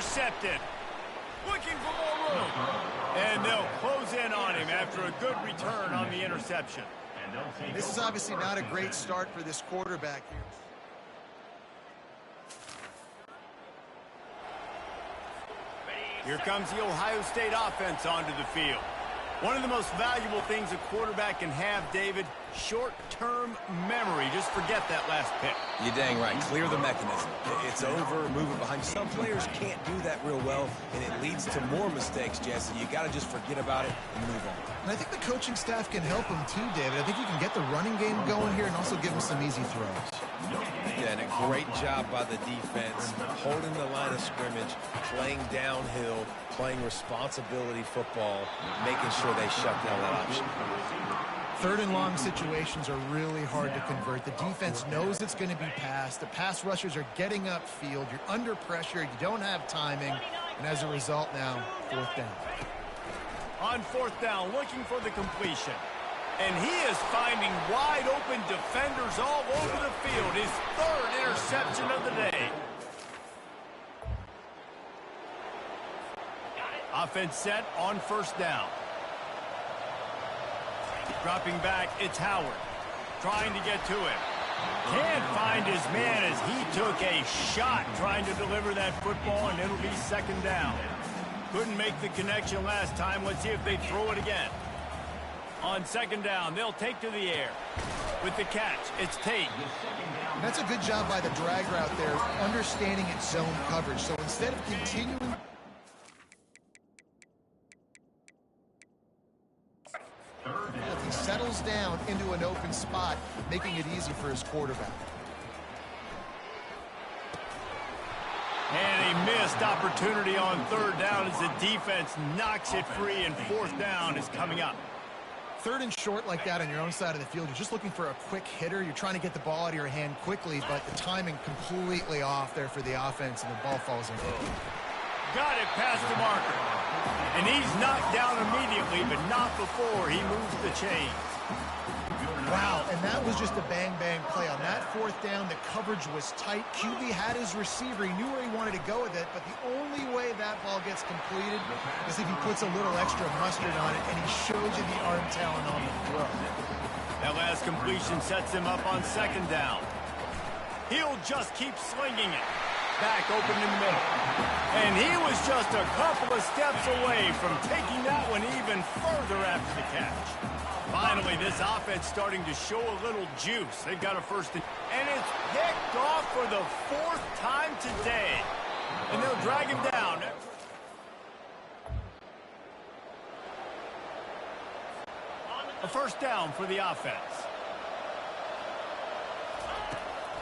intercepted. Looking for more room. And they'll close in on him after a good return on the interception. This is obviously not a great start for this quarterback here. Here comes the Ohio State offense onto the field. One of the most valuable things a quarterback can have, David, short-term memory. Just forget that last pick. You're dang right. Clear the mechanism. It's over, move it behind. Some players can't do that real well, and it leads to more mistakes, Jesse. You got to just forget about it and move on. And I think the coaching staff can help him too, David. I think you can get the running game going here and also give him some easy throws. Yeah, and a great job by the defense, holding the line of scrimmage, playing downhill, playing responsibility football, making sure they shut down that option. Third and long situations are really hard to convert. The defense knows it's going to be passed. The pass rushers are getting upfield. You're under pressure. You don't have timing. And as a result now, fourth down. On fourth down, looking for the completion. And he is finding wide open defenders all over the field. His third interception of the day. Offense set on first down. Dropping back, it's Howard. Trying to get to him. Can't find his man as he took a shot trying to deliver that football, and it'll be second down. Couldn't make the connection last time. Let's see if they throw it again. On second down, they'll take to the air. With the catch, it's Tate. That's a good job by the drag route there, understanding its zone coverage. So instead of continuing... he settles down into an open spot, making it easy for his quarterback. And a missed opportunity on third down as the defense knocks it free, and fourth down is coming up. Third and short like that on your own side of the field, you're just looking for a quick hitter. You're trying to get the ball out of your hand quickly, but the timing completely off there for the offense, and the ball falls in. Got it past the marker. And he's knocked down immediately, but not before he moves the chains. Wow, and that was just a bang-bang play. On that fourth down, the coverage was tight. QB had his receiver. He knew where he wanted to go with it, but the only way that ball gets completed is if he puts a little extra mustard on it, and he shows you the arm talent on the throw. That last completion sets him up on second down. He'll just keep slinging it. Back open in the middle. And he was just a couple of steps away from taking that one even further after the catch. Finally, this offense starting to show a little juice. They've got a first and it's picked off for the fourth time today. And they'll drag him down. A first down for the offense.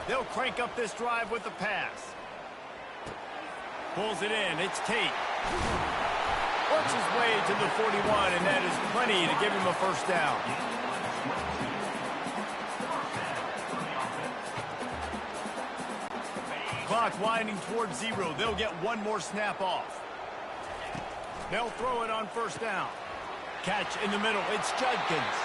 They'll crank up this drive with the pass. Pulls it in. It's Tate. Works his way to the 41, and that is plenty to give him a first down. Clock winding towards zero. They'll get one more snap off. They'll throw it on first down. Catch in the middle. It's Judkins.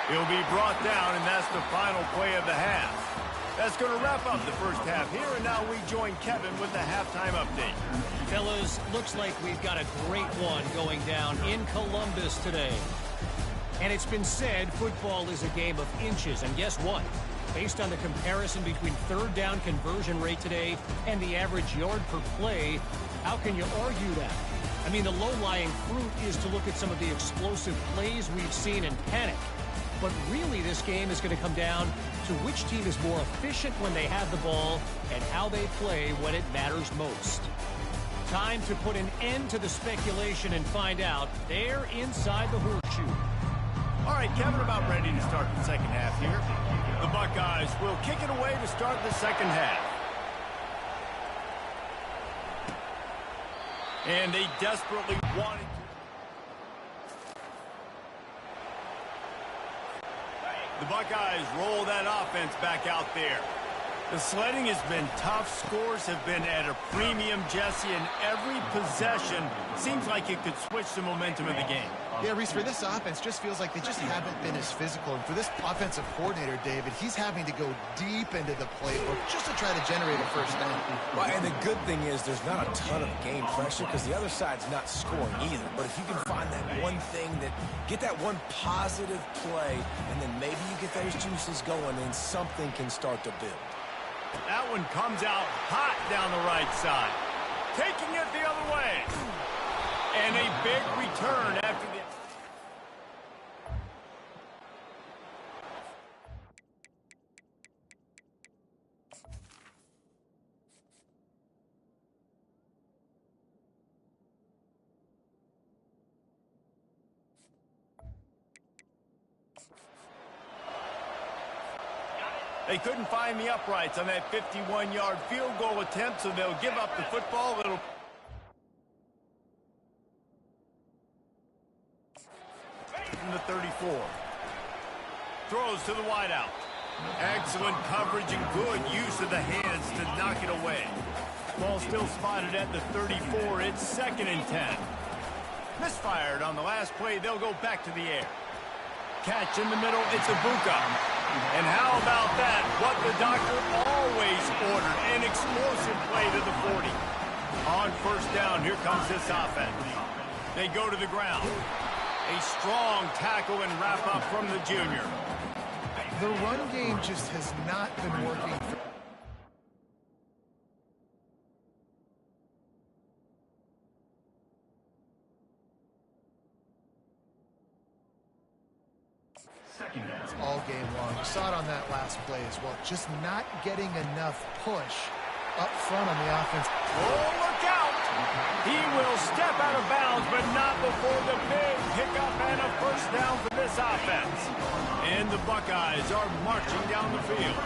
He'll be brought down, and that's the final play of the half. That's going to wrap up the first half here, and now we join Kevin with the halftime update. Fellas, looks like we've got a great one going down in Columbus today. And it's been said football is a game of inches, and guess what? Based on the comparison between third down conversion rate today and the average yard per play, how can you argue that? I mean, the low-lying fruit is to look at some of the explosive plays we've seen and panic. But really, this game is going to come down to which team is more efficient when they have the ball and how they play when it matters most. Time to put an end to the speculation and find out. They're inside the horseshoe. All right, Kevin, about ready to start the second half here. The Buckeyes will kick it away to start the second half. And they desperately wanted to. The Buckeyes roll that offense back out there. The sledding has been tough. Scores have been at a premium, Jesse, and every possession seems like it could switch the momentum of the game. Yeah, Reese, for this offense, just feels like they just haven't been as physical. And for this offensive coordinator, David, he's having to go deep into the playbook just to try to generate a first down. Well, and the good thing is there's not a ton of game pressure because the other side's not scoring either. But if you can find that one thing, get that one positive play, and then maybe you get those juices going and something can start to build. That one comes out hot down the right side. Taking it the other way. And a big return after the... They couldn't find the uprights on that 51-yard field goal attempt, so they'll give up the football. It'll... From the 34. Throws to the wideout. Excellent coverage and good use of the hands to knock it away. Ball still spotted at the 34. It's 2nd and 10. Misfired on the last play. They'll go back to the air. Catch in the middle. It's Ibuka. And how about that? What the doctor always ordered. An explosive play to the 40. On first down, here comes this offense. They go to the ground. A strong tackle and wrap up from the junior. The run game just has not been working for... all game long. You saw it on that last play as well. Just not getting enough push up front on the offense. Oh, look out! He will step out of bounds, but not before the big pickup and a first down for this offense. And the Buckeyes are marching down the field.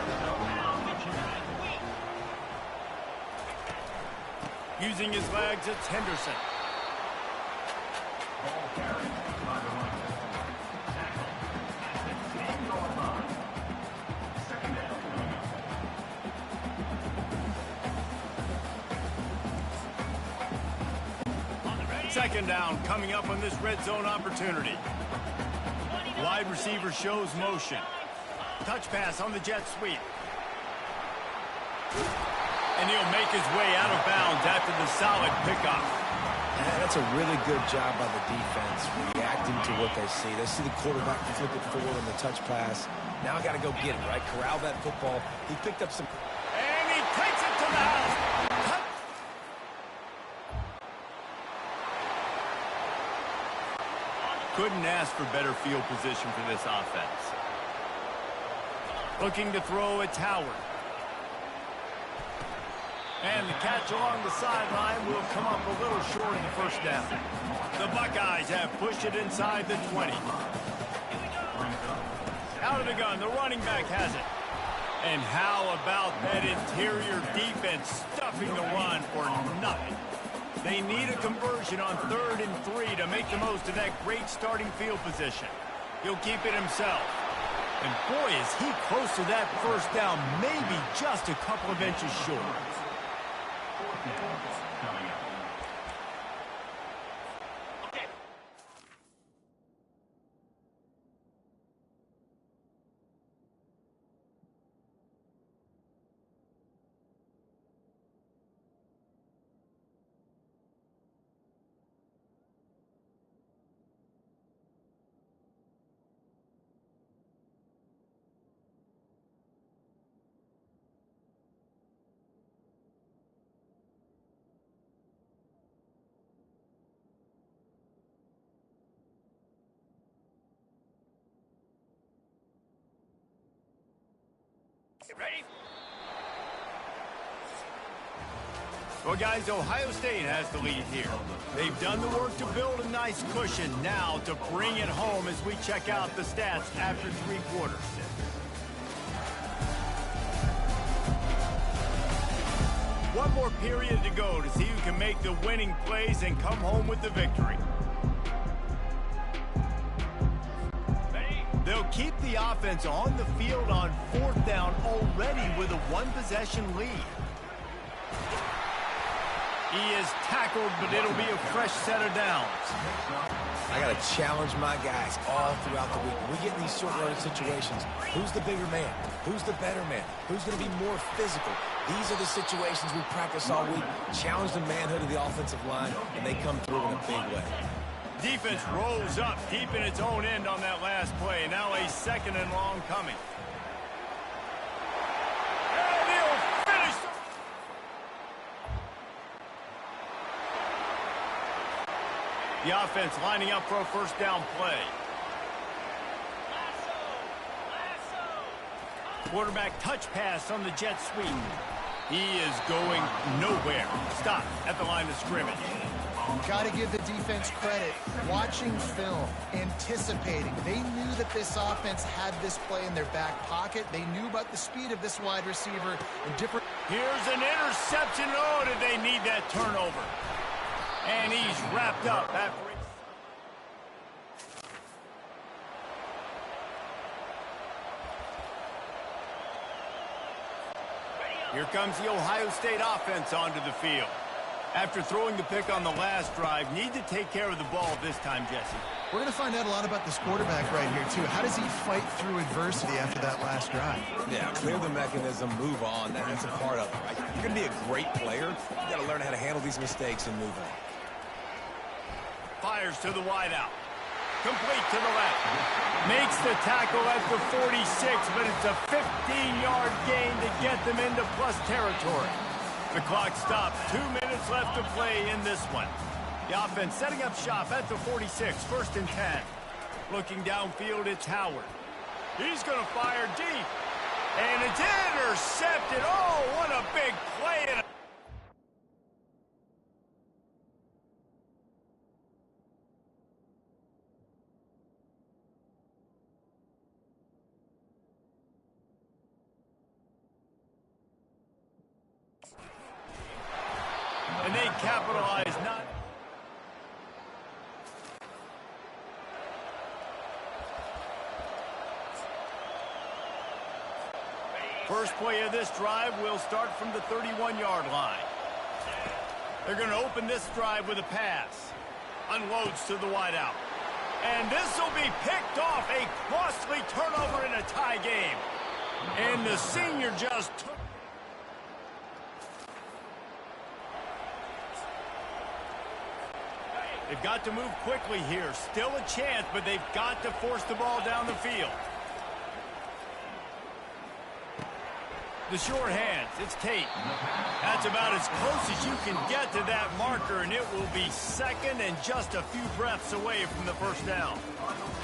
Using his legs, it's Henderson. Second down coming up on this red zone opportunity. Wide receiver shows motion. Touch pass on the jet sweep. And he'll make his way out of bounds after the solid pickup. That's a really good job by the defense, reacting to what they see. They see the quarterback flip it forward on the touch pass. Now I got to go get it, right? Corral that football. He picked up some... And he takes it to the house. Couldn't ask for better field position for this offense. Looking to throw, it's Howard. And the catch along the sideline will come up a little short of the first down. The Buckeyes have pushed it inside the 20. Out of the gun, the running back has it. And how about that interior defense stuffing the run for nothing? They need a conversion on 3rd and 3 to make the most of that great starting field position. He'll keep it himself. And boy, is he close to that first down, maybe just a couple of inches short. Ready? Well, guys, Ohio State has the lead here. They've done the work to build a nice cushion. Now to bring it home as we check out the stats after 3 quarters. One more period to go to see who can make the winning plays and come home with the victory. They'll keep the offense on the field on 4th down already with a one-possession lead. He is tackled, but it'll be a fresh set of downs. I got to challenge my guys all throughout the week. When we get in these short-run situations, who's the bigger man? Who's the better man? Who's going to be more physical? These are the situations we practice all week. Challenge the manhood of the offensive line, and they come through in a big way. Defense rolls up deep in its own end on that last play. Now a 2nd and long coming. And he'll finish. The offense lining up for a first down play. Quarterback touch pass on the jet sweep. He is going nowhere. Stop at the line of scrimmage. Got to give the defense credit. Watching film, anticipating. They knew that this offense had this play in their back pocket. They knew about the speed of this wide receiver and different. Here's an interception. Oh, did they need that turnover? And he's wrapped up after. Here comes the Ohio State offense onto the field. After throwing the pick on the last drive, need to take care of the ball this time, Jesse. We're going to find out a lot about this quarterback right here, too. How does he fight through adversity after that last drive? Yeah, clear the mechanism, move on. That's a part of it, right? If you're going to be a great player, you got to learn how to handle these mistakes and move on. Fires to the wideout. Complete to the left. Makes the tackle at the 46, but it's a 15-yard gain to get them into plus territory. The clock stops. 2 minutes left to play in this one. The offense setting up shop at the 46, 1st and 10. Looking downfield, it's Howard. He's going to fire deep. And it's intercepted. Oh, what a big play. And they capitalize not. First play of this drive will start from the 31-yard line. They're going to open this drive with a pass. Unloads to the wideout. And this will be picked off. A costly turnover in a tie game. And the senior just took. They've got to move quickly here. Still a chance, but they've got to force the ball down the field. The short hands, it's Tate. That's about as close as you can get to that marker, and it will be 2nd and just a few breaths away from the first down.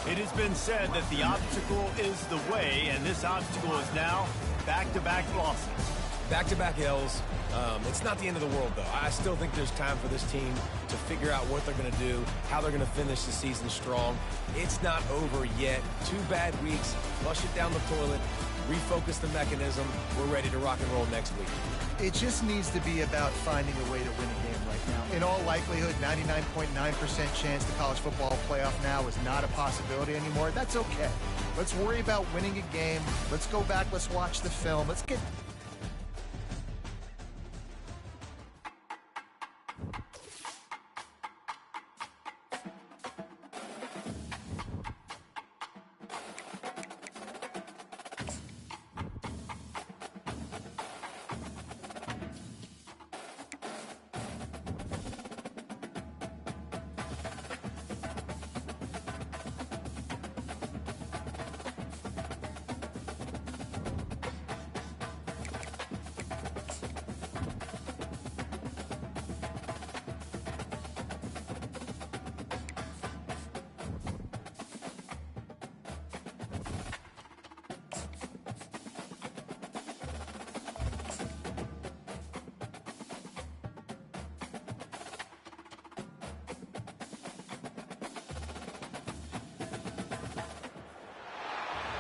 It has been said that the obstacle is the way, and this obstacle is now back-to-back losses. Back-to-back L's. It's not the end of the world, though. I still think there's time for this team to figure out what they're going to do, how they're going to finish the season strong. It's not over yet. 2 bad weeks. Flush it down the toilet. Refocus the mechanism. We're ready to rock and roll next week. It just needs to be about finding a way to win a game right now. In all likelihood, 99.9% chance the college football playoff now is not a possibility anymore. That's okay. Let's worry about winning a game. Let's go back. Let's watch the film. Let's get...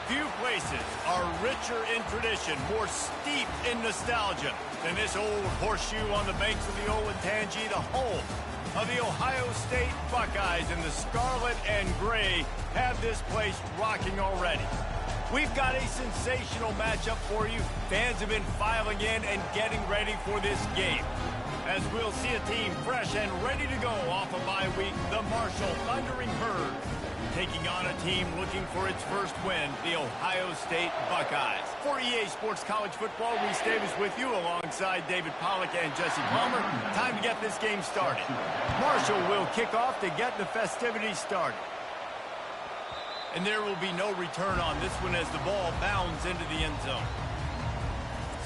Few places are richer in tradition, more steeped in nostalgia And this old horseshoe on the banks of the Olentangy, the home of the Ohio State Buckeyes, and the scarlet and gray have this place rocking already. We've got a sensational matchup for you. Fans have been filing in and getting ready for this game, as we'll see a team fresh and ready to go off a bye week, the Marshall Thundering Herd, taking on a team looking for its first win, the Ohio State Buckeyes. For EA Sports College Football, Reese Davis with you alongside David Pollack and Jesse Palmer. Time to get this game started. Marshall will kick off to get the festivities started. And there will be no return on this one as the ball bounds into the end zone.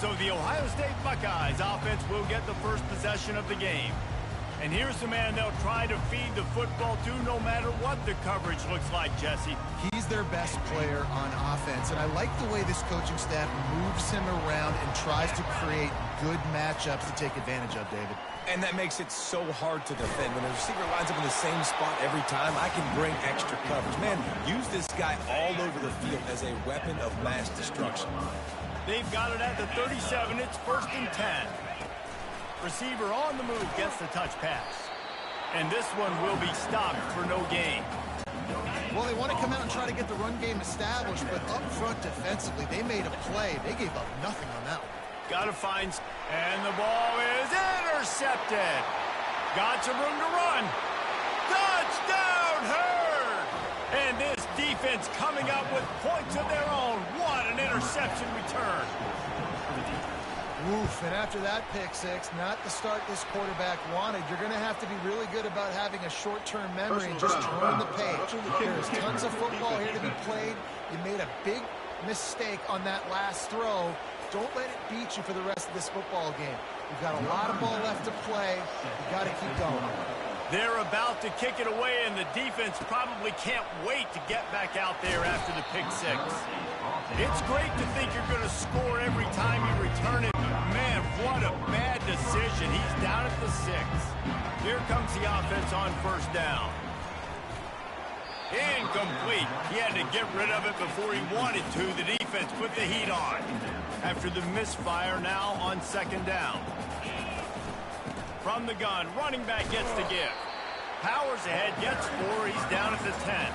So the Ohio State Buckeyes offense will get the first possession of the game. And here's the man they'll try to feed the football to no matter what the coverage looks like, Jesse. He's their best player on offense, and I like the way this coaching staff moves him around and tries to create good matchups to take advantage of, David. And that makes it so hard to defend. When a receiver lines up in the same spot every time, I can bring extra coverage. Man, use this guy all over the field as a weapon of mass destruction. They've got it at the 37. It's 1st and 10. Receiver on the move gets the touch pass. And this one will be stopped for no gain. Well, they want to come out and try to get the run game established, but up front defensively, they made a play. They gave up nothing on that one. Got to find, and the ball is intercepted. Got some room to run. Touchdown, Herd! And this defense coming up with points of their own. What an interception return. Woof, and after that pick six, not the start this quarterback wanted. You're going to have to be really good about having a short-term memory and just turn the page. There's tons of football here to be played. You made a big mistake on that last throw. Don't let it beat you for the rest of this football game. You've got a lot of ball left to play. You've got to keep going. They're about to kick it away, and the defense probably can't wait to get back out there after the pick six. It's great to think you're going to score every time you return it, but man, what a bad decision. He's down at the 6. Here comes the offense on 1st down. Incomplete. He had to get rid of it before he wanted to. The defense put the heat on. After the misfire, now on 2nd down. From the gun, running back gets the give. Powers ahead, gets 4. He's down at the 10.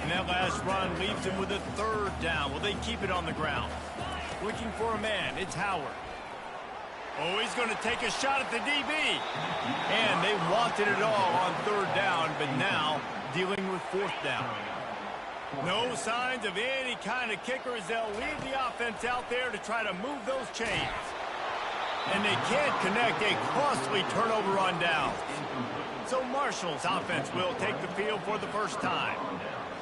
And that last run leaves him with a 3rd down. Will they keep it on the ground? Looking for a man. It's Howard. Oh, he's going to take a shot at the DB. And they wanted it all on 3rd down, but now dealing with 4th down. No signs of any kind of kicker as they'll leave the offense out there to try to move those chains. And they can't connect, a costly turnover on down. So Marshall's offense will take the field for the first time.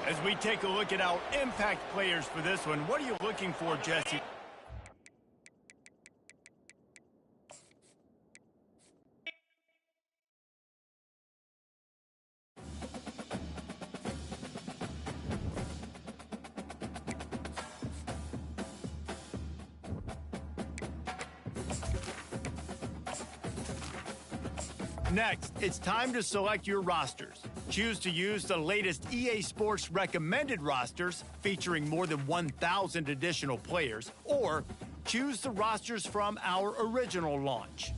As we take a look at our impact players for this one, what are you looking for, Jesse? Next, it's time to select your rosters. Choose to use the latest EA Sports recommended rosters featuring more than 1,000 additional players, or choose the rosters from our original launch.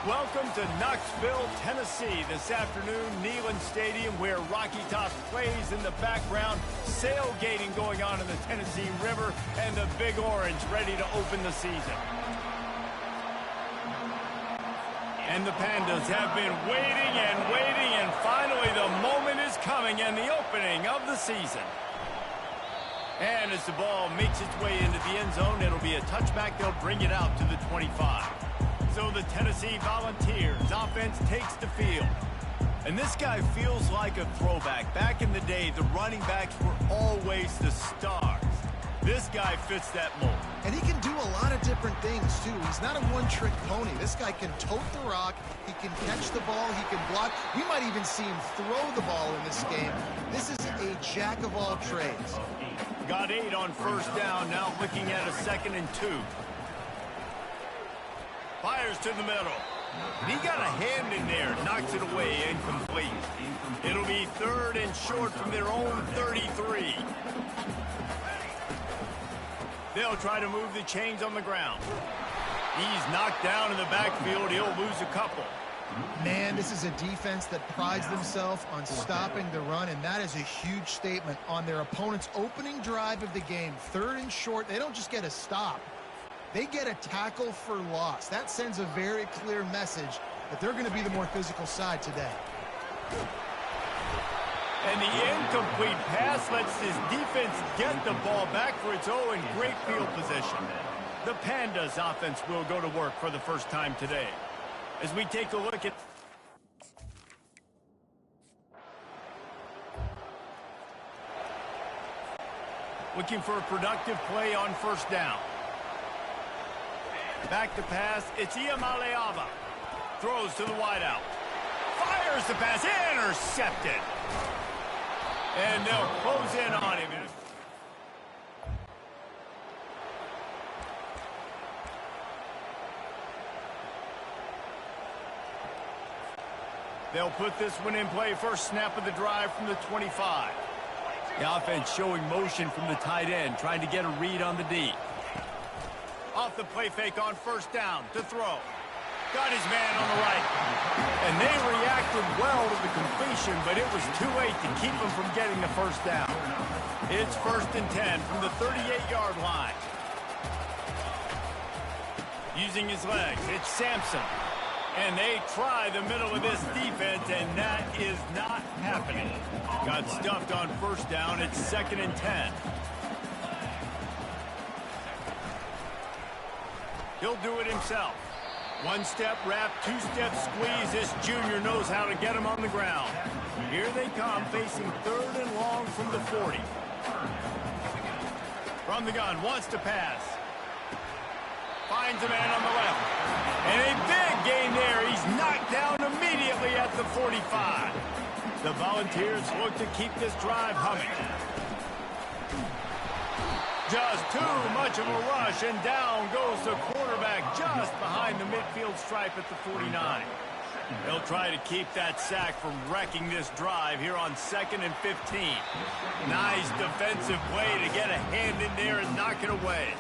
Welcome to Knoxville, Tennessee. This afternoon, Neyland Stadium, where Rocky Top plays in the background. Sailgating going on in the Tennessee River, and the Big Orange ready to open the season. And the Pandas have been waiting and waiting, and finally the moment is coming and the opening of the season. And as the ball makes its way into the end zone, it'll be a touchback. They'll bring it out to the 25. So the Tennessee Volunteers offense takes the field. And this guy feels like a throwback. Back in the day, the running backs were always the stars. This guy fits that mold. And he can do a lot of different things, too. He's not a one-trick pony. This guy can tote the rock. He can catch the ball. He can block. We might even see him throw the ball in this game. This is a jack of all trades. Got 8 on first down. Now looking at a 2nd and 2. Fires to the middle. And he got a hand in there. Knocks it away. Incomplete. It'll be 3rd and short from their own 33. They'll try to move the chains on the ground. He's knocked down in the backfield. He'll lose a couple. Man, this is a defense that prides themselves on stopping the run, and that is a huge statement on their opponent's opening drive of the game. 3rd and short, they don't just get a stop. They get a tackle for loss. That sends a very clear message that they're going to be the more physical side today. And the incomplete pass lets this defense get the ball back for its own great field position. The Pandas offense will go to work for the first time today. As we take a look at... Looking for a productive play on first down. Back to pass, it's Iamaleava. Throws to the wideout. Fires the pass, intercepted. And they'll close in on him. They'll put this one in play. First snap of the drive from the 25. The offense showing motion from the tight end, trying to get a read on the D. Off the play fake on first down to throw. Got his man on the right. And they reacted well to the completion, but it was too late to keep him from getting the first down. It's 1st and 10 from the 38-yard line. Using his legs, it's Sampson. And they try the middle of this defense, and that is not happening. Got stuffed on first down. It's 2nd and 10. He'll do it himself. One-step wrap, two-step squeeze. This junior knows how to get him on the ground. Here they come, facing 3rd and long from the 40. From the gun, wants to pass. Finds a man on the left. And a big gain there. He's knocked down immediately at the 45. The Volunteers look to keep this drive humming. Just too much of a rush, and down goes the quarterback just behind the midfield stripe at the 49. They'll try to keep that sack from wrecking this drive here on 2nd and 15. Nice defensive play to get a hand in there and knock it away.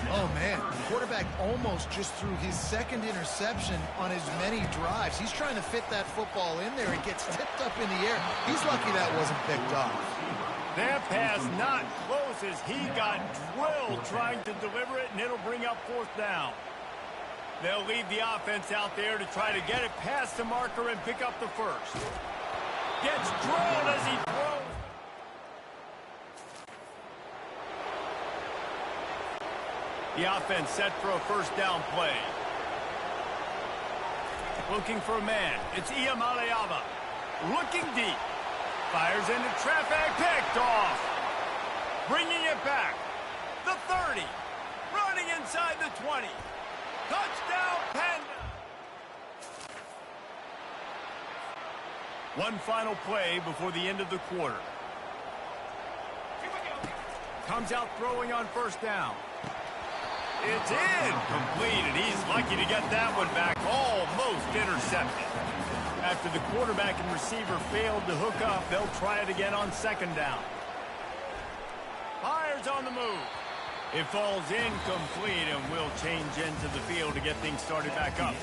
Oh, man, the quarterback almost just threw his 2nd interception on as many drives. He's trying to fit that football in there. It gets tipped up in the air. He's lucky that wasn't picked off. That pass not close as he got drilled trying to deliver it, and it'll bring up 4th down. They'll leave the offense out there to try to get it past the marker and pick up the first. Gets drilled as he throws. The offense set for a first down play. Looking for a man. It's Iamaleava. Looking deep. Fires into traffic, picked off. Bringing it back. The 30. Running inside the 20. Touchdown, Panda. One final play before the end of the quarter. Comes out throwing on first down. It's incomplete, and he's lucky to get that one back. Almost intercepted. After the quarterback and receiver failed to hook up, they'll try it again on 2nd down. Fires on the move. It falls incomplete, and will change into the field to get things started back up.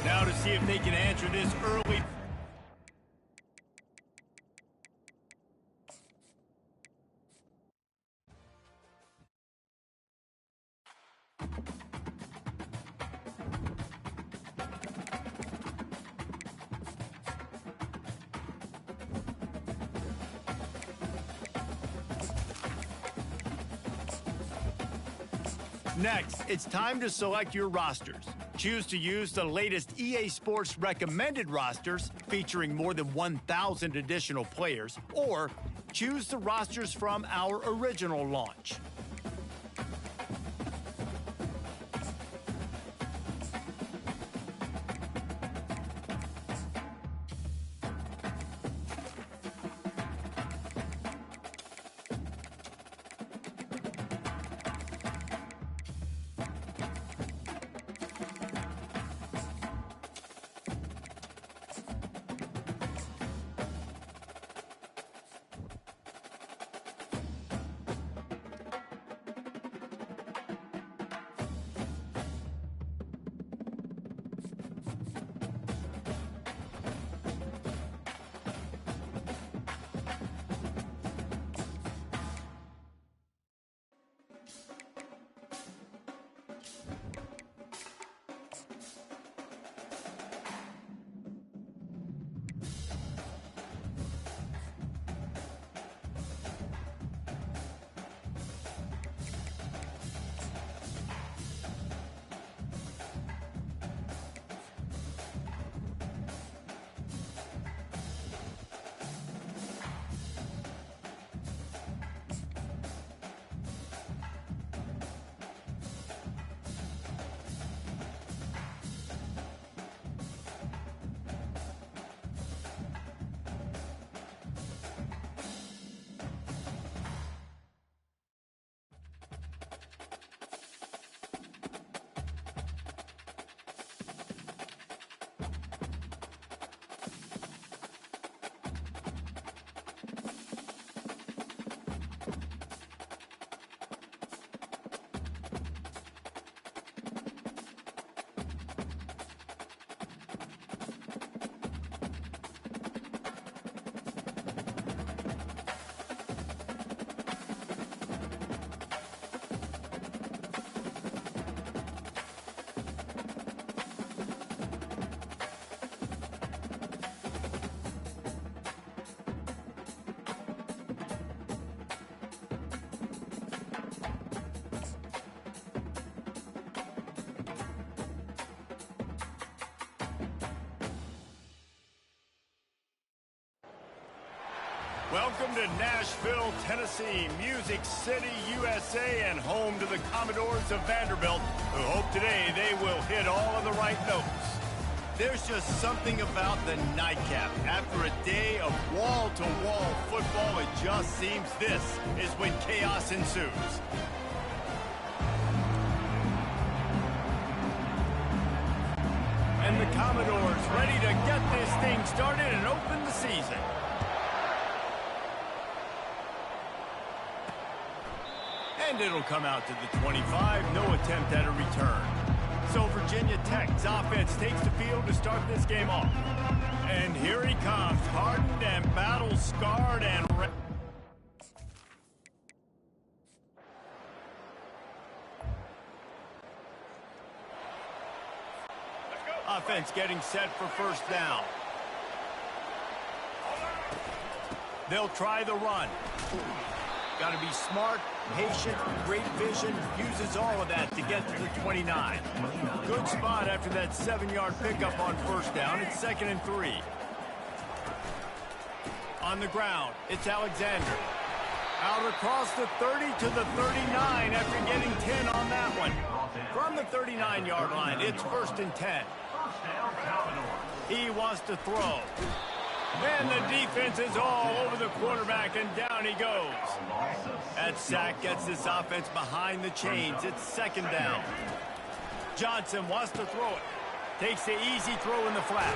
Now to see if they can answer this early. Next, it's time to select your rosters. Choose to use the latest EA Sports recommended rosters featuring more than 1,000 additional players, or choose the rosters from our original launch. Welcome to Nashville, Tennessee, Music City, USA, and home to the Commodores of Vanderbilt, who hope today they will hit all of the right notes. There's just something about the nightcap. After a day of wall-to-wall football, it just seems this is when chaos ensues. And the Commodores ready to get this thing started and open the season. And it'll come out to the 25, no attempt at a return. So Virginia Tech's offense takes the field to start this game off. And here he comes, hardened and battle-scarred and offense getting set for first down. They'll try the run. Got to be smart, patient, great vision, uses all of that to get to the 29. Good spot after that 7-yard pickup on first down. It's 2nd and 3. On the ground, it's Alexander. Out across the 30 to the 39 after getting 10 on that one. From the 39-yard line, it's 1st and 10. He wants to throw. And the defense is all over the quarterback, and down he goes. That sack gets this offense behind the chains. It's 2nd down. Johnson wants to throw it. Takes the easy throw in the flat.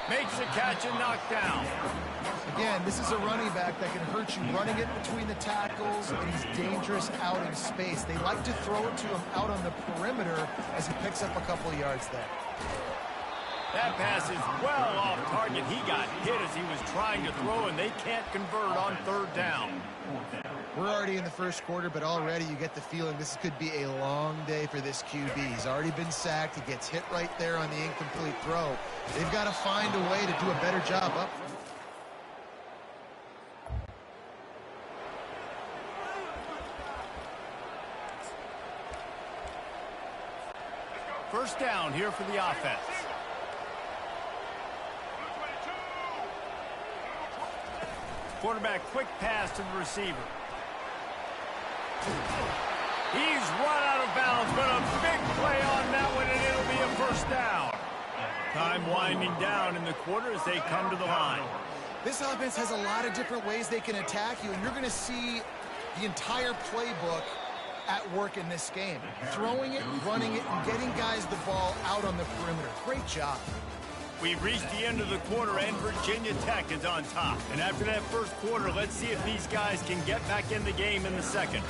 Makes the catch and knocked down. Again, this is a running back that can hurt you running it between the tackles, and he's dangerous out in space. They like to throw it to him out on the perimeter as he picks up a couple of yards there. That pass is well off target. He got hit as he was trying to throw, and they can't convert on third down. We're already in the first quarter, but already you get the feeling this could be a long day for this QB. He's already been sacked. He gets hit right there on the incomplete throw. They've got to find a way to do a better job up. First down here for the offense. Quarterback quick pass to the receiver. He's run out of bounds, but a big play on that one, and it'll be a first down. Time winding down in the quarter as they come to the line. This offense has a lot of different ways they can attack you, and you're going to see the entire playbook at work in this game. Throwing it, running it, and getting guys the ball out on the perimeter. Great job. We've reached the end of the quarter, and Virginia Tech is on top. And after that first quarter, let's see if these guys can get back in the game in the second.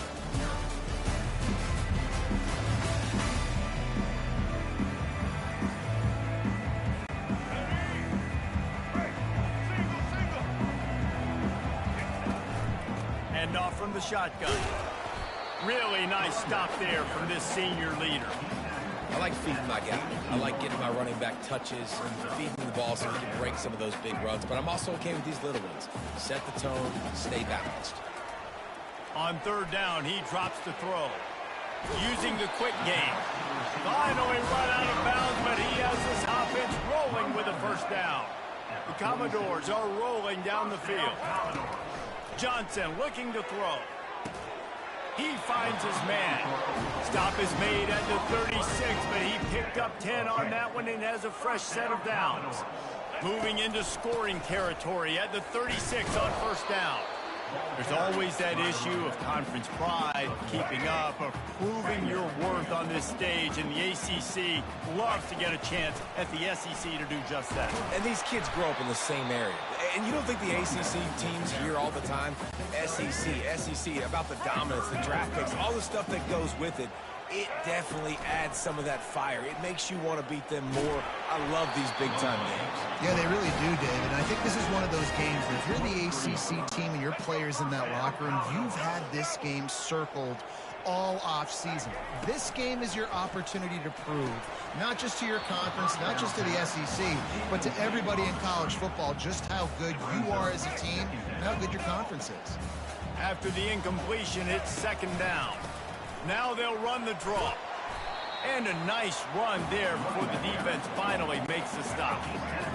And off from the shotgun. Really nice stop there from this senior leader. I like feeding my guy. I like getting my running back touches and feeding the ball so he can break some of those big runs. But I'm also okay with these little ones. Set the tone, stay balanced. On third down, he drops the throw. Using the quick game. Finally run out of bounds, but he has this offense rolling with a first down. The Commodores are rolling down the field. Johnson looking to throw. He finds his man. Stop is made at the 36, but he picked up 10 on that one and has a fresh set of downs. Moving into scoring territory at the 36 on first down. There's always that issue of conference pride, keeping up, of proving your worth on this stage, and the ACC loves to get a chance at the SEC to do just that. And these kids grow up in the same area. And you don't think the ACC teams hear all the time, SEC, about the dominance, the draft picks, all the stuff that goes with it. It definitely adds some of that fire. It makes you want to beat them more. I love these big-time games. Yeah, they really do, David. And I think this is one of those games where if you're the ACC team and your players in that locker room, you've had this game circled all off-season. This game is your opportunity to prove, not just to your conference, not just to the SEC, but to everybody in college football, just how good you are as a team and how good your conference is. After the incompletion, it's second down. Now they'll run the draw. And a nice run there before the defense finally makes the stop.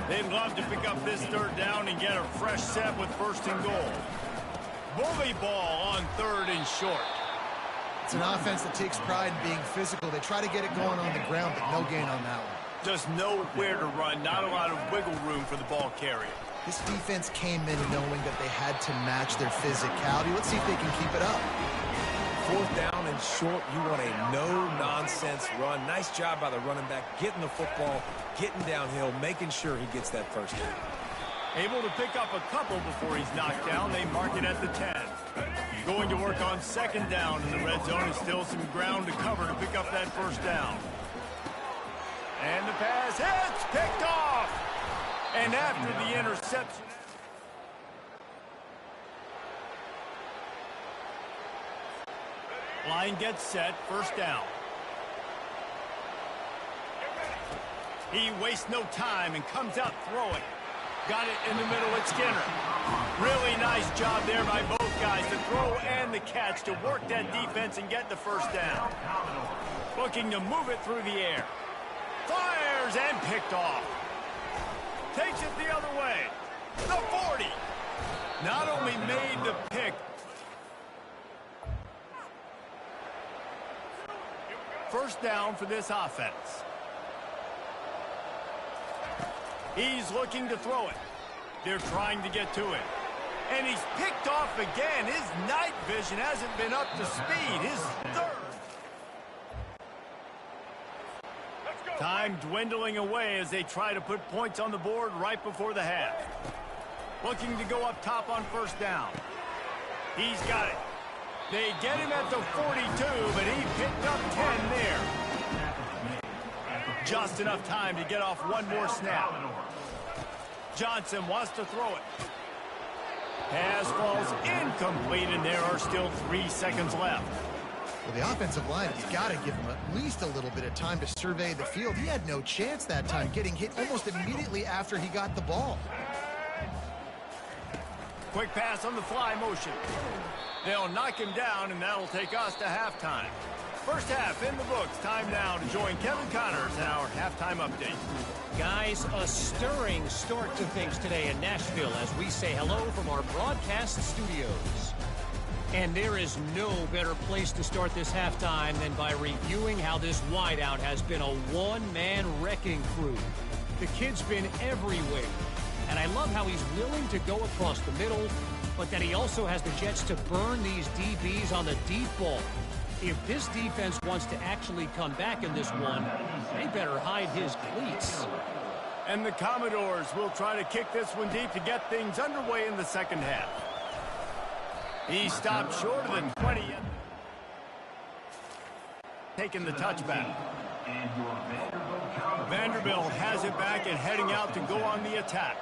They'd love to pick up this third down and get a fresh set with first and goal. Bully ball on third and short. It's an offense that takes pride in being physical. They try to get it going on the ground, but no gain on that one. Just nowhere to run, not a lot of wiggle room for the ball carrier. This defense came in knowing that they had to match their physicality. Let's see if they can keep it up. Fourth down and short, you want a no-nonsense run. Nice job by the running back, getting the football, getting downhill, making sure he gets that first down. Able to pick up a couple before he's knocked down. They mark it at the 10. Going to work on second down in the red zone, and still some ground to cover to pick up that first down. And the pass hits, picked off. And after the interception, line gets set, first down. He wastes no time and comes out throwing. Got it in the middle at Skinner. Really nice job there by both guys, the throw and the catch, to work that defense and get the first down. Looking to move it through the air. Fires and picked off. Takes it the other way. The 40. Not only made the pick, first down for this offense. He's looking to throw it. They're trying to get to it. And he's picked off again. His night vision hasn't been up to speed. His third. Time dwindling away as they try to put points on the board right before the half. Looking to go up top on first down. He's got it. They get him at the 42, but he picked up 10 there. just enough time to get off one more snap. Johnson wants to throw it. Pass falls incomplete, and there are still 3 seconds left. Well, the offensive line, you've got to give him at least a little bit of time to survey the field. He had no chance that time, getting hit almost immediately after he got the ball. Quick pass on the fly motion. They'll knock him down, and that'll take us to halftime. First half in the books. Time now to join Kevin Connors in our halftime update. Guys, a stirring start to things today in Nashville as we say hello from our broadcast studios. And there is no better place to start this halftime than by reviewing how this wideout has been a one-man wrecking crew. The kid's been everywhere, and I love how he's willing to go across the middle, but that he also has the jets to burn these DBs on the deep ball. If this defense wants to actually come back in this one, they better hide his cleats. And the Commodores will try to kick this one deep to get things underway in the second half. He stopped short of the 20. Taking the touchback. Vanderbilt has it back and heading out to go on the attack.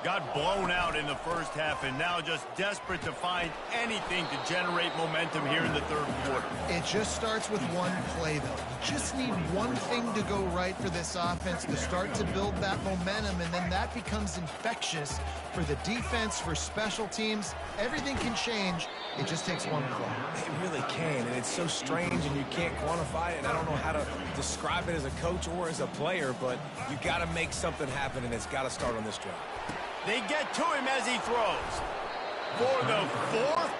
Got blown out in the first half and now just desperate to find anything to generate momentum here in the third quarter. It just starts with one play, though. You just need one thing to go right for this offense to start to build that momentum, and then that becomes infectious for the defense, for special teams. Everything can change. It just takes one play. It really can, and it's so strange, and you can't quantify it, and I don't know how to describe it as a coach or as a player, but you got to make something happen, and it's got to start on this drive. They get to him as he throws. For the fourth.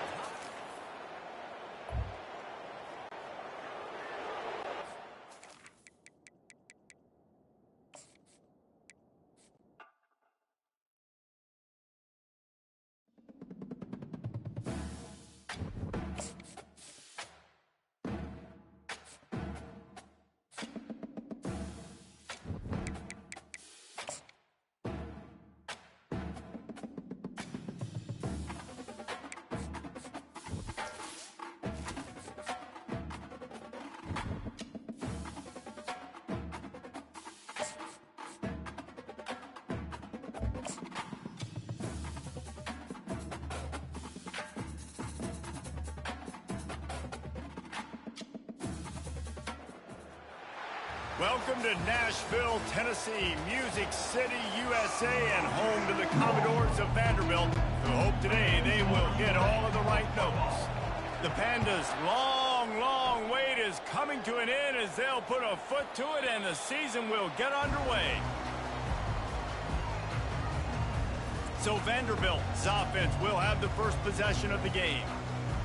Welcome to Nashville, Tennessee, Music City, USA, and home to the Commodores of Vanderbilt, who hope today they will hit all of the right notes. The Pandas' long wait is coming to an end as they'll put a foot to it and the season will get underway. So Vanderbilt's offense will have the first possession of the game.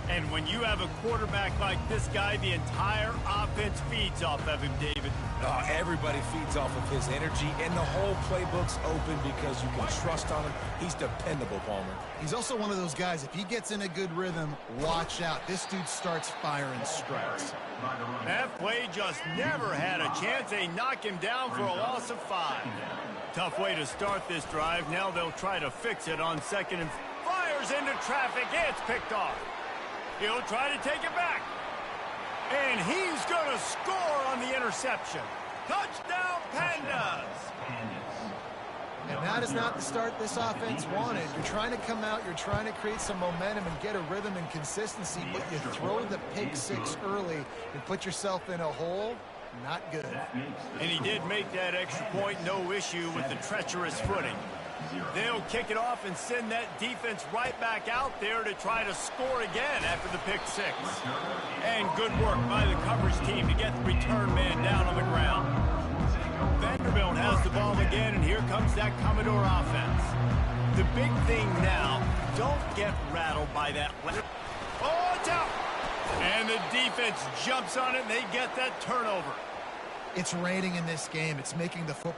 And when you have a quarterback like this guy, the entire offense feeds off of him, David. Everybody feeds off of his energy, and the whole playbook's open because you can trust on him. He's dependable, Palmer. He's also one of those guys, if he gets in a good rhythm, watch out. This dude starts firing strikes. That play just never had a chance. They knock him down for a loss of 5. Tough way to start this drive. Now they'll try to fix it on second and fires into traffic. It's picked off. He'll try to take it back. And he's going to score on the interception. Touchdown, Pandas! And that is not the start this offense wanted. You're trying to come out, you're trying to create some momentum and get a rhythm and consistency, but you throw the pick six early and put yourself in a hole. Not good. And he did make that extra point, no issue with the treacherous footing. They'll kick it off and send that defense right back out there to try to score again after the pick six. And good work by the coverage team to get the return man down on the ground. Vanderbilt has the ball again, and here comes that Commodore offense. The big thing now, don't get rattled by that. Oh, it's out! And the defense jumps on it, and they get that turnover. It's raining in this game. It's making the football.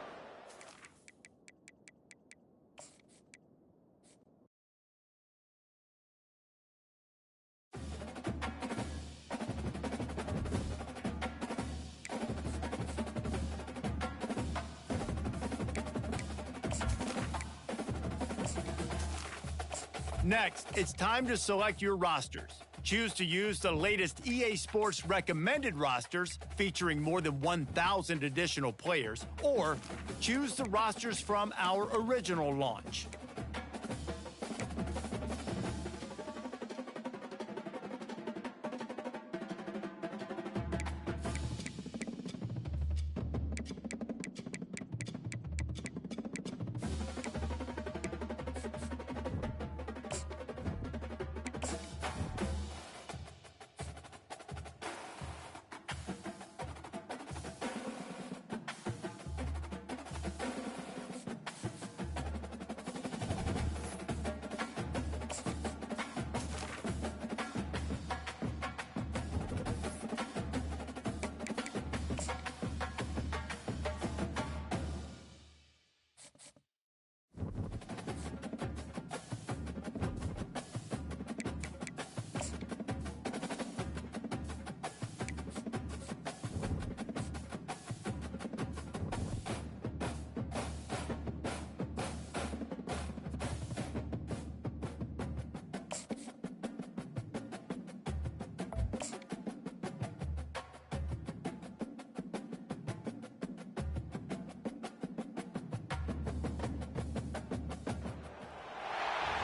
Next, it's time to select your rosters. Choose to use the latest EA Sports recommended rosters featuring more than 1,000 additional players, or choose the rosters from our original launch.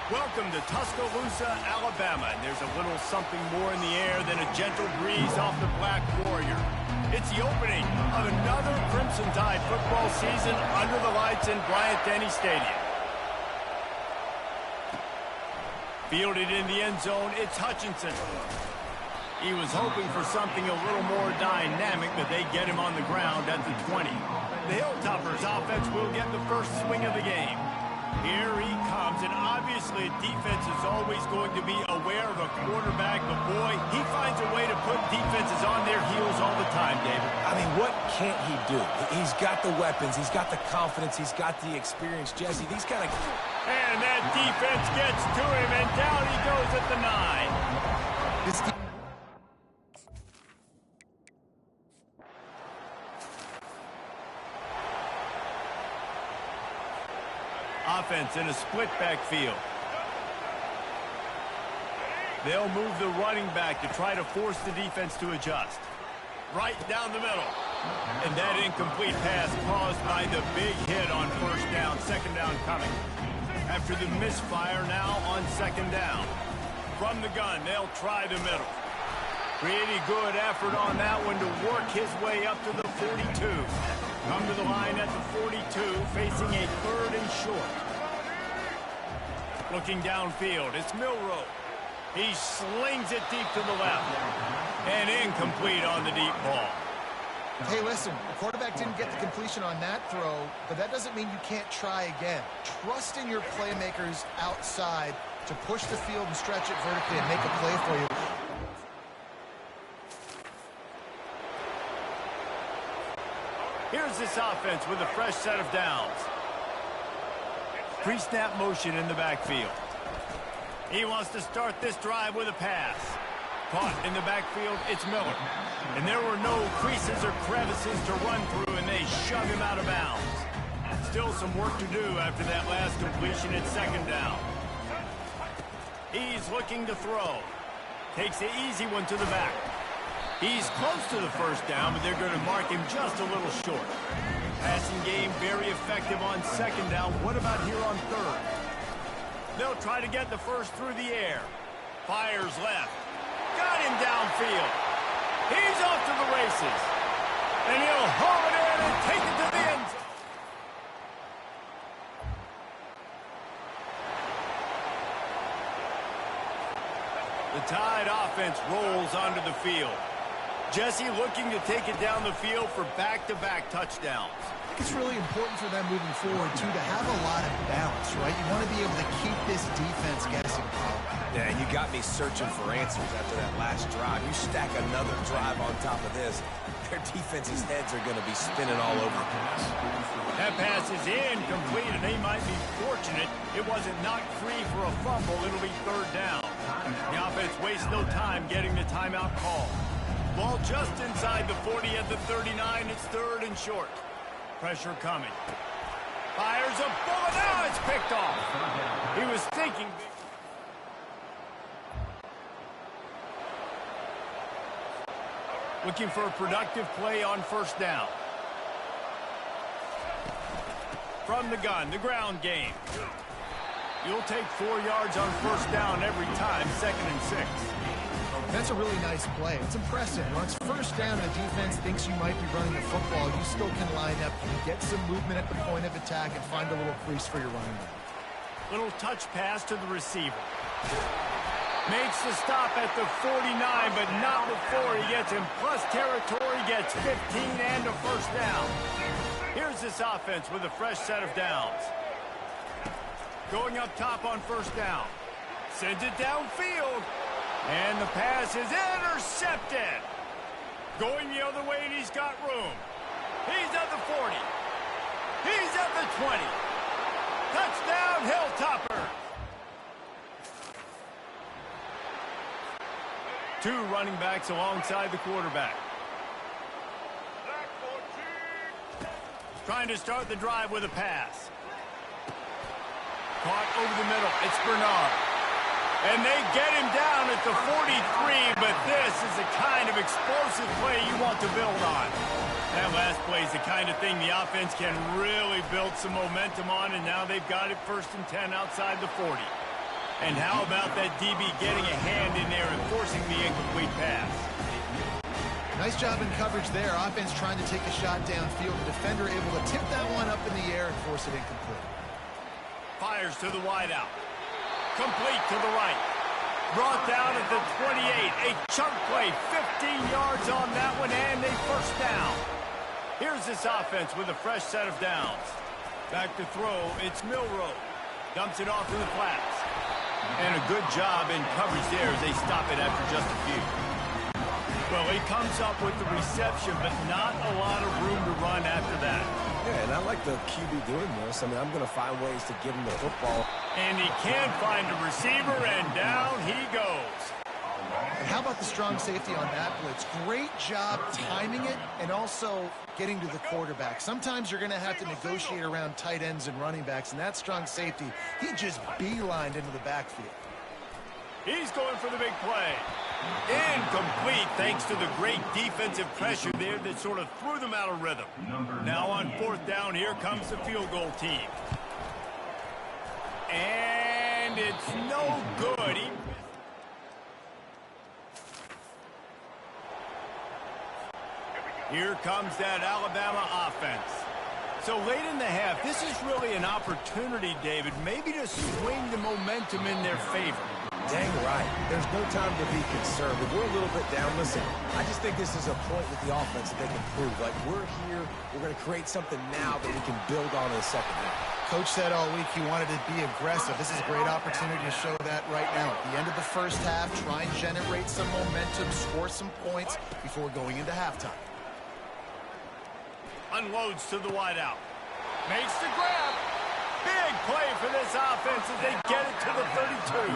Welcome to Tuscaloosa, Alabama, and there's a little something more in the air than a gentle breeze off the Black Warrior. It's the opening of another Crimson Tide football season under the lights in Bryant-Denny Stadium. Fielded in the end zone, it's Hutchinson. He was hoping for something a little more dynamic, but they get him on the ground at the 20. The Hilltoppers offense will get the first swing of the game. Here he comes, and obviously defense is always going to be aware of a quarterback, but boy, he finds a way to put defenses on their heels all the time, David. I mean, what can't he do? He's got the weapons, he's got the confidence, he's got the experience. Jesse, these kind of... And that defense gets to him, and down he goes at the 9. This offense in a split backfield. They'll move the running back to try to force the defense to adjust. Right down the middle. And that incomplete pass caused by the big hit on first down. Second down coming. After the misfire, now on second down. From the gun, they'll try the middle. Pretty good effort on that one to work his way up to the 42. Come to the line at the 42, facing a third and short. Looking downfield, it's Milroe. He slings it deep to the left. And incomplete on the deep ball. Hey, listen, the quarterback didn't get the completion on that throw, but that doesn't mean you can't try again. Trust in your playmakers outside to push the field and stretch it vertically and make a play for you. Here's this offense with a fresh set of downs. Pre-snap motion in the backfield. He wants to start this drive with a pass. Caught in the backfield, it's Miller. And there were no creases or crevices to run through, and they shove him out of bounds. Still some work to do after that last completion at second down. He's looking to throw. Takes the easy one to the back. He's close to the first down, but they're going to mark him just a little short. Passing game very effective on second down. What about here on third? They'll try to get the first through the air. Fires left. Got him downfield. He's off to the races. And he'll haul it in and take it to the end zone. The Tide offense rolls onto the field. Jesse looking to take it down the field for back-to-back touchdowns. I think it's really important for them moving forward, too, to have a lot of balance, right? You want to be able to keep this defense guessing, Paul. Yeah, and you got me searching for answers after that last drive. You stack another drive on top of this, their defense's heads are going to be spinning all over the place. That pass is incomplete, and they might be fortunate it wasn't knocked free for a fumble. It'll be third down. The offense wastes no time getting the timeout call. Ball just inside the 40 at the 39. It's third and short. Pressure coming. Fires a bullet. Now it's picked off. He was thinking. Looking for a productive play on first down. From the gun, the ground game. You'll take 4 yards on first down every time, 2nd and 6. That's a really nice play. It's impressive. Once first down, the defense thinks you might be running the football, you still can line up, you can get some movement at the point of attack, and find a little crease for your running back. Little touch pass to the receiver. Makes the stop at the 49, but not before he gets in plus territory, gets 15 and a first down. Here's this offense with a fresh set of downs. Going up top on first down. Sends it downfield. And the pass is intercepted. Going the other way, and he's got room. He's at the 40. He's at the 20. Touchdown, Hilltopper. 2 running backs alongside the quarterback. Trying to start the drive with a pass. Caught over the middle. It's Bernard. And they get him down at the 43, but this is the kind of explosive play you want to build on. That last play is the kind of thing the offense can really build some momentum on, and now they've got it 1st and 10 outside the 40. And how about that DB getting a hand in there and forcing the incomplete pass? Nice job in coverage there. Offense trying to take a shot downfield. The defender able to tip that one up in the air and force it incomplete. Fires to the wideout. Complete to the right. Brought down at the 28. A chunk play. 15 yards on that one and a first down. Here's this offense with a fresh set of downs. Back to throw. It's Milroe. Dumps it off in the flats. And a good job in coverage there as they stop it after just a few. Well, he comes up with the reception, but not a lot of room to run after that. Yeah, and I like the QB doing this. I mean, I'm going to find ways to give him the football. And he can find a receiver, and down he goes. And how about the strong safety on that blitz? Great job timing it and also getting to the quarterback. Sometimes you're going to have to negotiate around tight ends and running backs, and that strong safety, he just beelined into the backfield. He's going for the big play. Incomplete thanks to the great defensive pressure there that sort of threw them out of rhythm. Now on 4th down, here comes the field goal team. And it's no good. Here comes that Alabama offense. So late in the half, this is really an opportunity, David, maybe to swing the momentum in their favor. Dang right. There's no time to be concerned. If we're a little bit down, listen, I just think this is a point with the offense that they can prove. Like, we're here, we're going to create something now that we can build on in the second half. Coach said all week he wanted to be aggressive. This is a great opportunity to show that right now. At the end of the first half, try and generate some momentum, score some points before going into halftime. Unloads to the wideout. Makes the grab. Big play for this offense as they get it to the 32.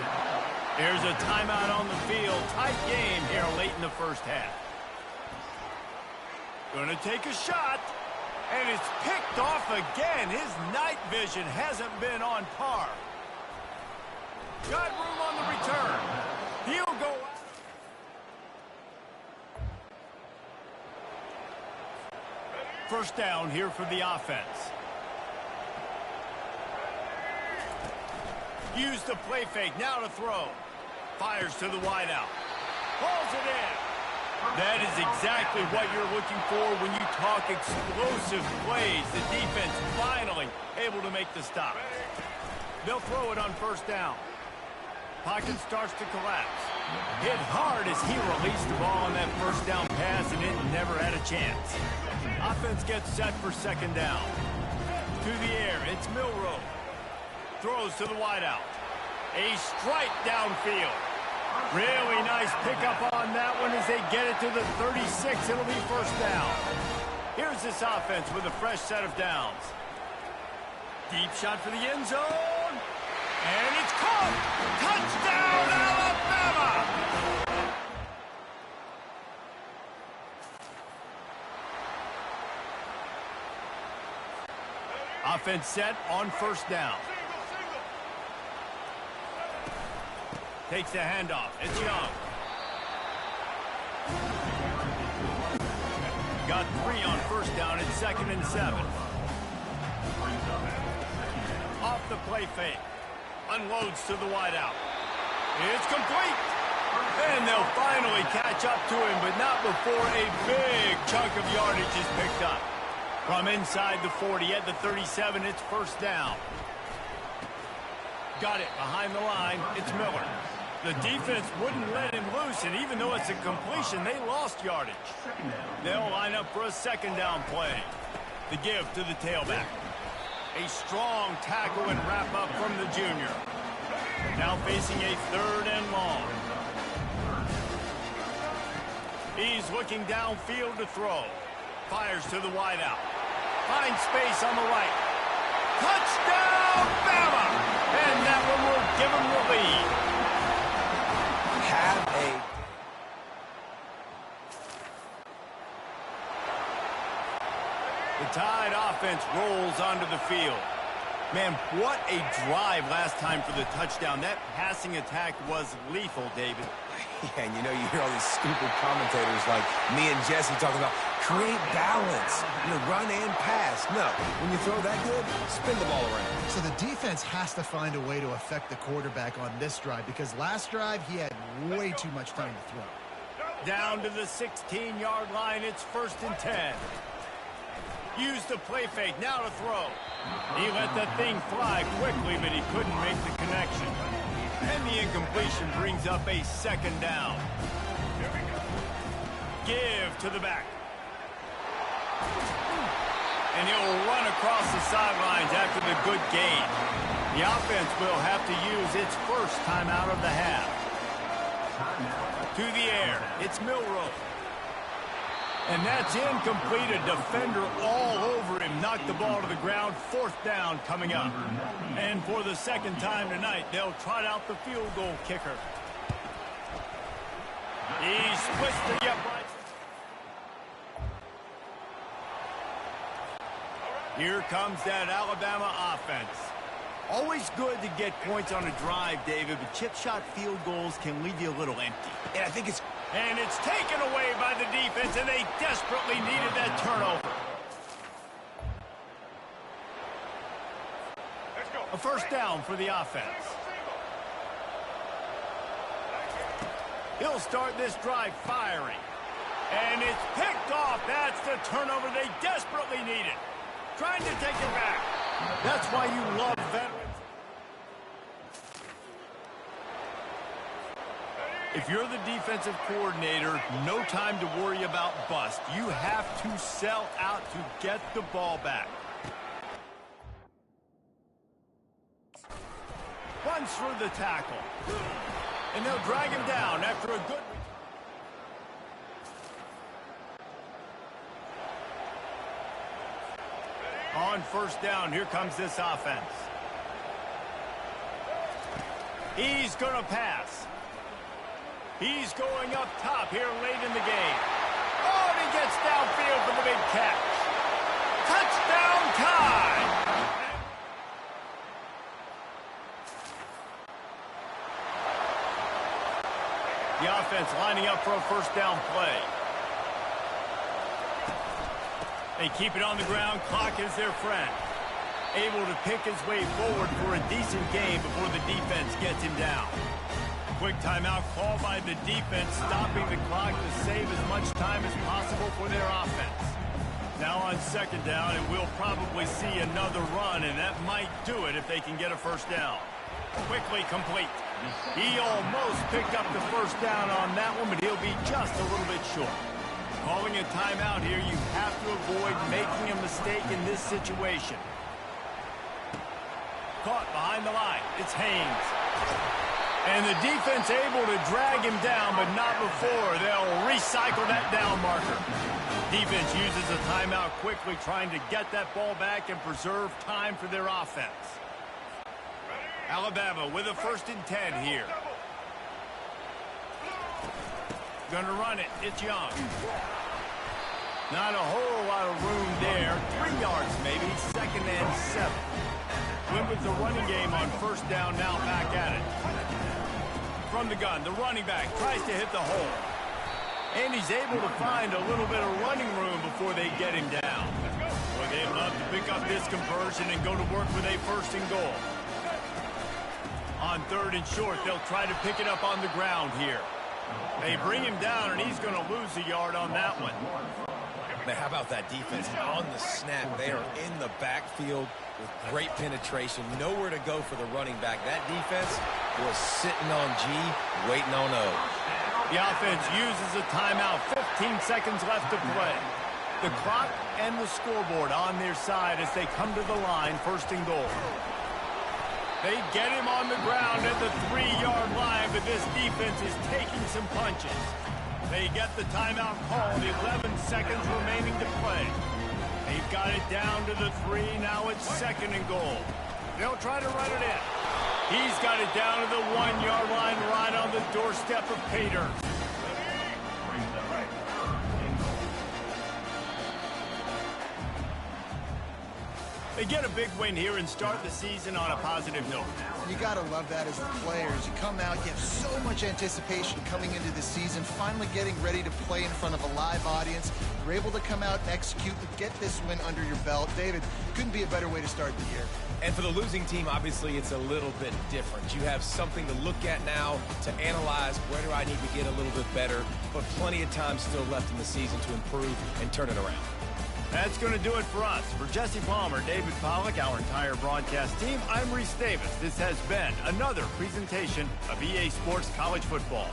Here's a timeout on the field. Tight game here late in the first half. Going to take a shot. And it's picked off again. His night vision hasn't been on par. Got room on the return. He'll go out. First down here for the offense. Use the play fake. Now to throw. Fires to the wideout. Pulls it in. That is exactly what you're looking for when you talk explosive plays. The defense finally able to make the stop. They'll throw it on first down. Pocket starts to collapse. Hit hard as he released the ball on that first down pass, and it never had a chance. Offense gets set for second down. To the air, it's Milroe. Throws to the wideout. A strike downfield. Really nice pickup on that one as they get it to the 36. It'll be first down. Here's this offense with a fresh set of downs. Deep shot for the end zone. And it's caught. Touchdown, Alabama! Offense set on first down. Takes the handoff. It's Young. got 3 on first down at 2nd and 7. Off the play fake. Unloads to the wideout. It's complete. And they'll finally catch up to him, but not before a big chunk of yardage is picked up. From inside the 40 at the 37, it's first down. Got it behind the line. It's Miller. The defense wouldn't let him loose, and even though it's a completion, they lost yardage. They'll line up for a second down play. The give to the tailback. A strong tackle and wrap up from the junior. Now facing a 3rd and long. He's looking downfield to throw. Fires to the wideout. Finds space on the right. Touchdown, Bama! And that one will give him the lead. The Tide offense rolls onto the field. Man, what a drive last time for the touchdown. That passing attack was lethal, David. Yeah, and you hear all these stupid commentators like me and Jesse talking about create balance, run and pass. No, when you throw that good, spin the ball around. So the defense has to find a way to affect the quarterback on this drive because last drive he had way too much time to throw. Down to the 16-yard line, it's 1st and 10. Use the play fake, now to throw. He let that thing fly quickly, but he couldn't make the connection. And the incompletion brings up a 2nd down. Give to the back. And he'll run across the sidelines after the good gain. The offense will have to use its first timeout of the half. To the air, it's Milroe. And that's incomplete. A defender all over him. Knocked the ball to the ground. 4th down coming up. And for the 2nd time tonight, they'll trot out the field goal kicker. He splits to the upright. Here comes that Alabama offense. Always good to get points on a drive, David, but chip shot field goals can leave you a little empty. And I think it's... And it's taken away by the defense, and they desperately needed that turnover. A 1st down for the offense. He'll start this drive firing. And it's picked off. That's the turnover they desperately needed. Trying to take it back. That's why you love veterans. If you're the defensive coordinator, no time to worry about bust. You have to sell out to get the ball back. Runs through the tackle. And they'll drag him down after a good... On 1st down, here comes this offense. He's going to pass. He's going up top here late in the game. Oh, and he gets downfield for the big catch. Touchdown Tide! The offense lining up for a 1st down play. They keep it on the ground. Clock is their friend. Able to pick his way forward for a decent game before the defense gets him down. Quick timeout call by the defense, stopping the clock to save as much time as possible for their offense. Now on 2nd down, and we'll probably see another run, and that might do it if they can get a 1st down. Quickly complete. He almost picked up the 1st down on that one, but he'll be just a little bit short. Calling a timeout here, you have to avoid making a mistake in this situation. Caught behind the line. It's Haynes. And the defense able to drag him down, but not before. They'll recycle that down marker. Defense uses a timeout quickly, trying to get that ball back and preserve time for their offense. Alabama with a 1st and 10 here. Gonna run it. It's Young. Not a whole lot of room there. 3 yards maybe. 2nd and 7. Went with the running game on 1st down, now back at it. From the gun, the running back tries to hit the hole. And he's able to find a little bit of running room before they get him down. Boy, they'd love to pick up this conversion and go to work with a first and goal. On 3rd and short, they'll try to pick it up on the ground here. They bring him down, and he's going to lose a yard on that one. Man, how about that defense? On the snap, they are in the backfield with great penetration. Nowhere to go for the running back. That defense was sitting on G, waiting on O. The offense uses a timeout. 15 seconds left to play. The clock and the scoreboard on their side as they come to the line, 1st and goal. They get him on the ground at the 3-yard line, but this defense is taking some punches. They get the timeout called, 11 seconds remaining to play. They've got it down to the 3, now it's 2nd and goal. They'll try to run it in. He's got it down to the 1-yard line, right on the doorstep of Pater. They get a big win here and start the season on a positive note. You got to love that as the players. You come out, you have so much anticipation coming into the season, finally getting ready to play in front of a live audience. You're able to come out and execute and get this win under your belt. David, couldn't be a better way to start the year. And for the losing team, obviously, it's a little bit different. You have something to look at now to analyze where do I need to get a little bit better, but plenty of time still left in the season to improve and turn it around. That's going to do it for us. For Jesse Palmer, David Pollack, our entire broadcast team, I'm Reese Davis. This has been another presentation of EA Sports College Football.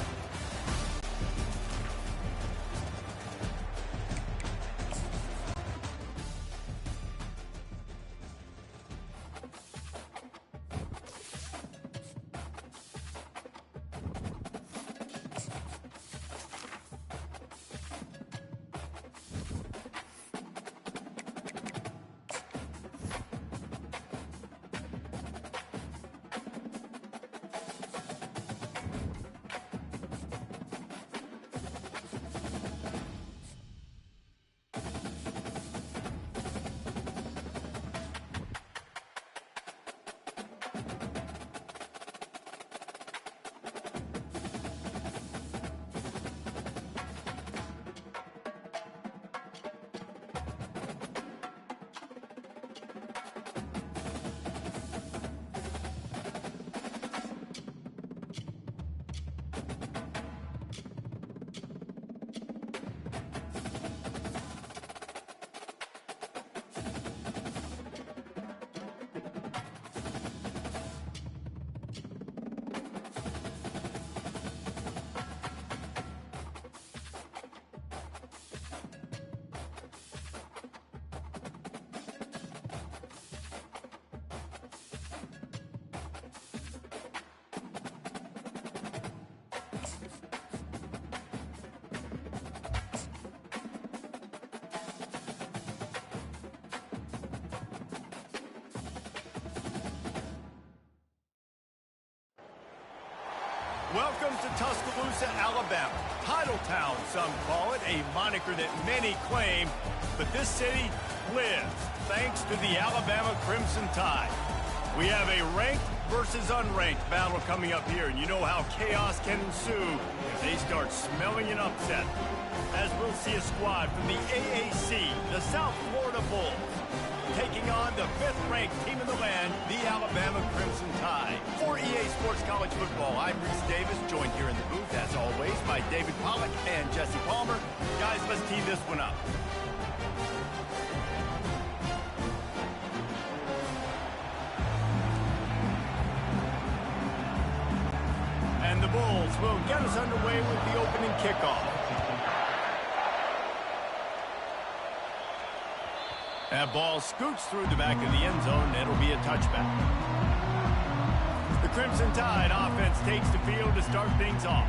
Welcome to Tuscaloosa, Alabama. Titletown, some call it, a moniker that many claim, but this city lives thanks to the Alabama Crimson Tide. We have a ranked versus unranked battle coming up here, and you know how chaos can ensue if they start smelling an upset. As we'll see a squad from the AAC, the South Florida Bulls, taking on the 5th-ranked team in the land, the Alabama Crimson Tide. For EA Sports College Football, I'm Reese Davis, joined here in the booth, as always, by David Pollack and Jesse Palmer. Guys, let's tee this one up. And the Bulls will get us underway with the opening kickoff. That ball scoots through the back of the end zone, and it'll be a touchback. The Crimson Tide offense takes the field to start things off.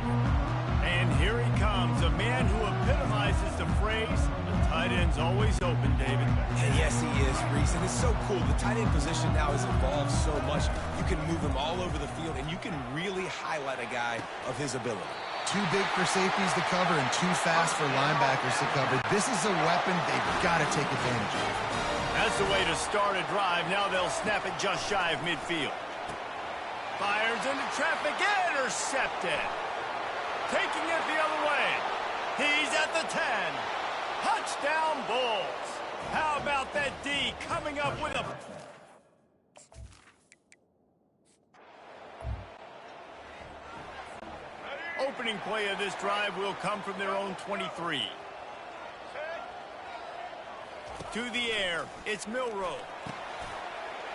And here he comes, a man who epitomizes the phrase, the tight end's always open, David. And yes, he is, Reese, and it's so cool. The tight end position now has evolved so much. You can move him all over the field, and you can really highlight a guy of his ability. Too big for safeties to cover and too fast for linebackers to cover. This is a weapon they've got to take advantage of. That's the way to start a drive. Now they'll snap it just shy of midfield. Fires into traffic, intercepted. Taking it the other way. He's at the 10. Touchdown, Bulls. How about that D coming up with a... Opening play of this drive will come from their own 23. To the air, it's Milroe.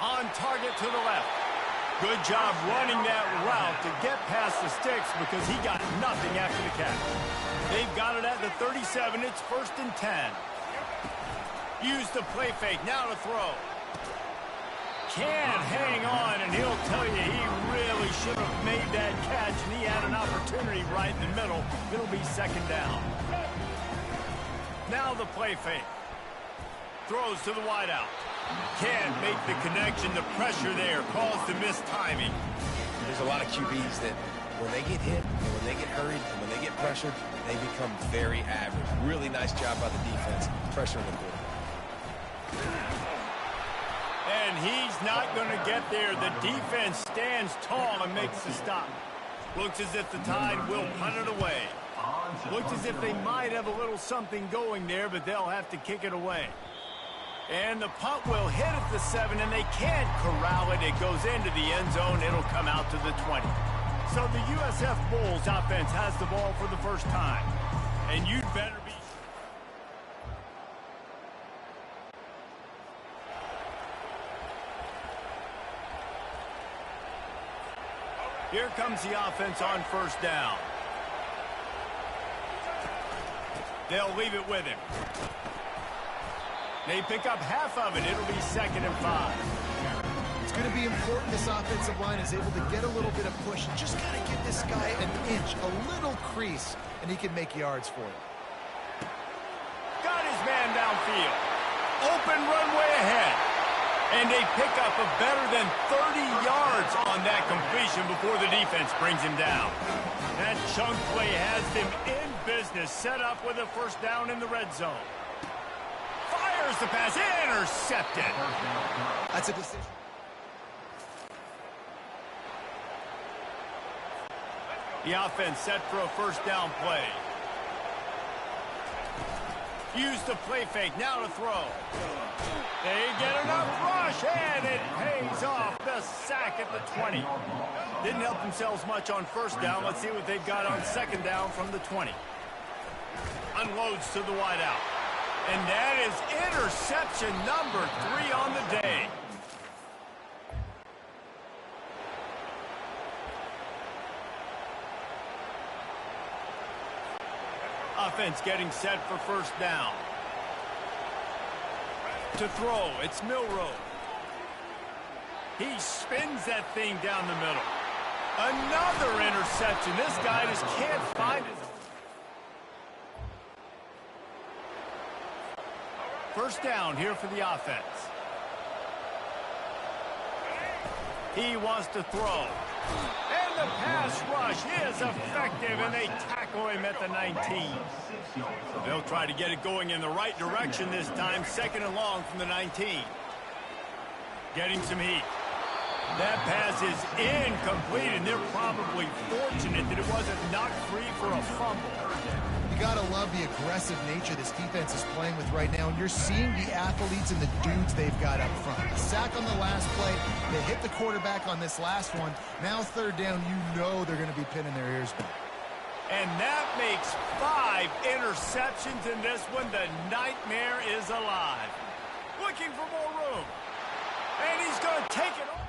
On target to the left. Good job running that route to get past the sticks because he got nothing after the catch. They've got it at the 37. It's 1st and 10. Use the play fake. Now to throw. Can't hang on, and he'll tell you he really should have made that catch, and he had an opportunity right in the middle. It'll be 2nd down. Now the play fake. Throws to the wideout. Can't make the connection. The pressure there caused the missed timing. There's a lot of QBs that when they get hit, and when they get hurried, and when they get pressured, they become very average. Really nice job by the defense, pressuring the quarterback. And he's not going to get there. The defense stands tall and makes the stop. Looks as if the Tide will punt it away. Looks as if they might have a little something going there, but they'll have to kick it away. And the punt will hit at the 7, and they can't corral it. It goes into the end zone. It'll come out to the 20. So the USF Bulls offense has the ball for the first time. And you'd better be... Here comes the offense on 1st down. They'll leave it with him. They pick up half of it. It'll be 2nd and 5. It's going to be important this offensive line is able to get a little bit of push. Just got to give this guy an inch, a little crease, and he can make yards for you. Got his man downfield. Open runway ahead. And they pick up a better than 30 yards on that completion before the defense brings him down. That chunk play has them in business, set up with a 1st down in the red zone. Fires the pass, intercepted. That's a decision. The offense set for a 1st down play. Use the play fake, now to throw. They get enough rush, and it pays off. The sack at the 20. Didn't help themselves much on 1st down. Let's see what they've got on 2nd down from the 20. Unloads to the wideout. And that is interception number 3 on the day. Offense getting set for 1st down. To throw, it's Milroe. He spins that thing down the middle. Another interception. This guy just can't find it. 1st down here for the offense. He wants to throw. And the pass rush is effective, and they tackle him at the 19. They'll try to get it going in the right direction this time. 2nd and long from the 19. Getting some heat. That pass is incomplete, and they're probably fortunate that it wasn't knocked free for a fumble. You got to love the aggressive nature this defense is playing with right now, and you're seeing the athletes and the dudes they've got up front. A sack on the last play. They hit the quarterback on this last one. Now 3rd down, you know they're going to be pinning their ears back. And that makes 5 interceptions in this one. The nightmare is alive. Looking for more room. And he's going to take it off.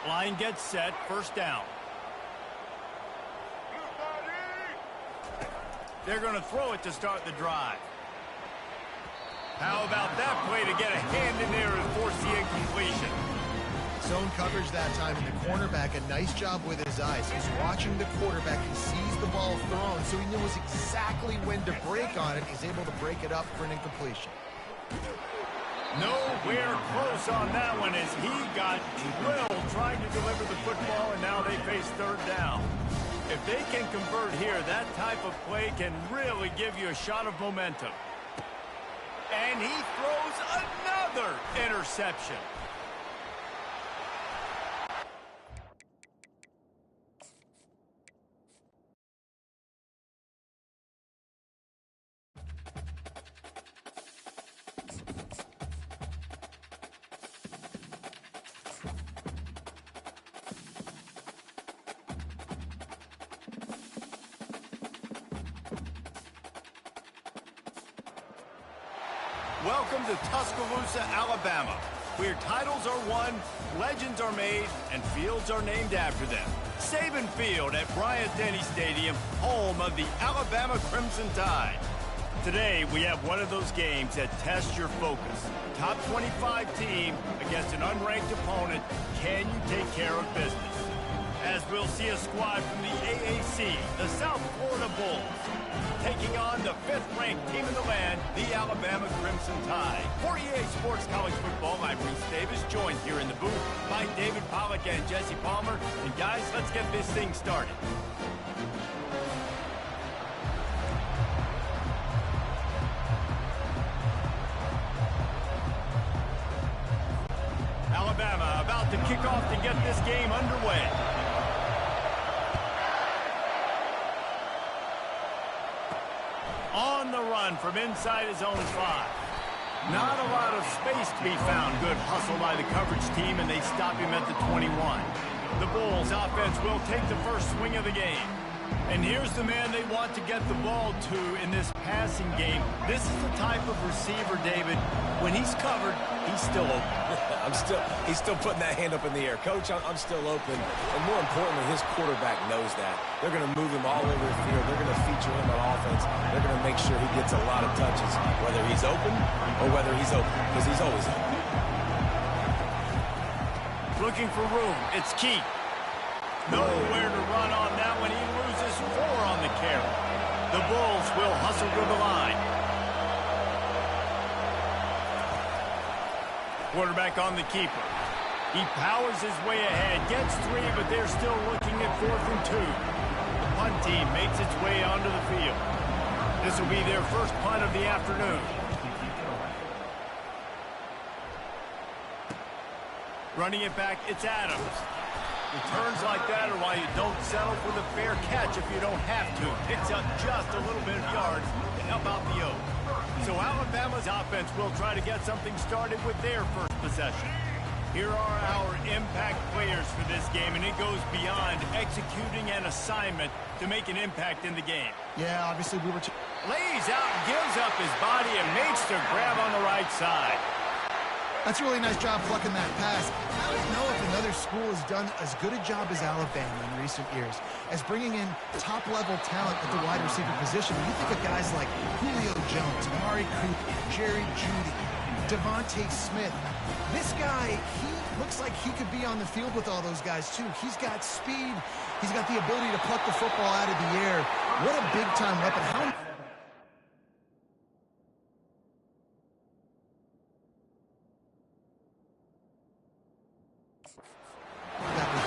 Line gets set. 1st down. They're going to throw it to start the drive. How about that play to get a hand in there and force the incompletion? Zone coverage that time, and the cornerback, a nice job with his eyes. He's watching the quarterback. He sees the ball thrown, so he knows exactly when to break on it. He's able to break it up for an incompletion. Nowhere close on that one as he got drilled trying to deliver the football, and now they face 3rd down. If they can convert here, that type of play can really give you a shot of momentum. And he throws another interception. welcome to Tuscaloosa, Alabama, where titles are won, legends are made, and fields are named after them. Saban Field at Bryant-Denny Stadium, home of the Alabama Crimson Tide. Today, we have one of those games that tests your focus. Top 25 team against an unranked opponent. Can you take care of business? As we'll see a squad from the AAC, the South Florida Bulls, taking on the 5th-ranked team in the land, the Alabama Crimson Tide. For EA Sports College Football, I'm Reese Davis, joined here in the booth by David Pollack and Jesse Palmer. And guys, let's get this thing started. Alabama about to kick off to get this game underway. On the run from inside his own 5. Not a lot of space to be found. Good hustle by the coverage team, and they stop him at the 21. The Bulls offense will take the first swing of the game. And here's the man they want to get the ball to in this passing game. This is the type of receiver, David, when he's covered, he's still open. He's still putting that hand up in the air. Coach, I'm still open. And more importantly, his quarterback knows that. They're going to move him all over the field. They're going to feature him on offense. They're going to make sure he gets a lot of touches, whether he's open or whether he's open, because he's always open. Looking for room. It's Keith. Nowhere to run on that one. He loses 4 on the carry. The Bulls will hustle to the line. Quarterback on the keeper. He powers his way ahead. Gets 3, but they're still looking at 4th and 2. The punt team makes its way onto the field. This will be their first punt of the afternoon. Running it back, it's Adams. Returns like that are why you don't settle for the fair catch if you don't have to. Picks up just a little bit of yards to help out the O. So Alabama's offense will try to get something started with their first possession. Here are our impact players for this game, and it goes beyond executing an assignment to make an impact in the game. Yeah, obviously we were... Lays out, gives up his body, and makes the grab on the right side. That's a really nice job plucking that pass. I don't know if another school has done as good a job as Alabama in recent years as bringing in top-level talent at the wide receiver position. You think of guys like Julio Jones, Amari Cooper, Jerry Jeudy, Devontae Smith. This guy, he looks like he could be on the field with all those guys, too. He's got speed. He's got the ability to pluck the football out of the air. What a big-time weapon. How...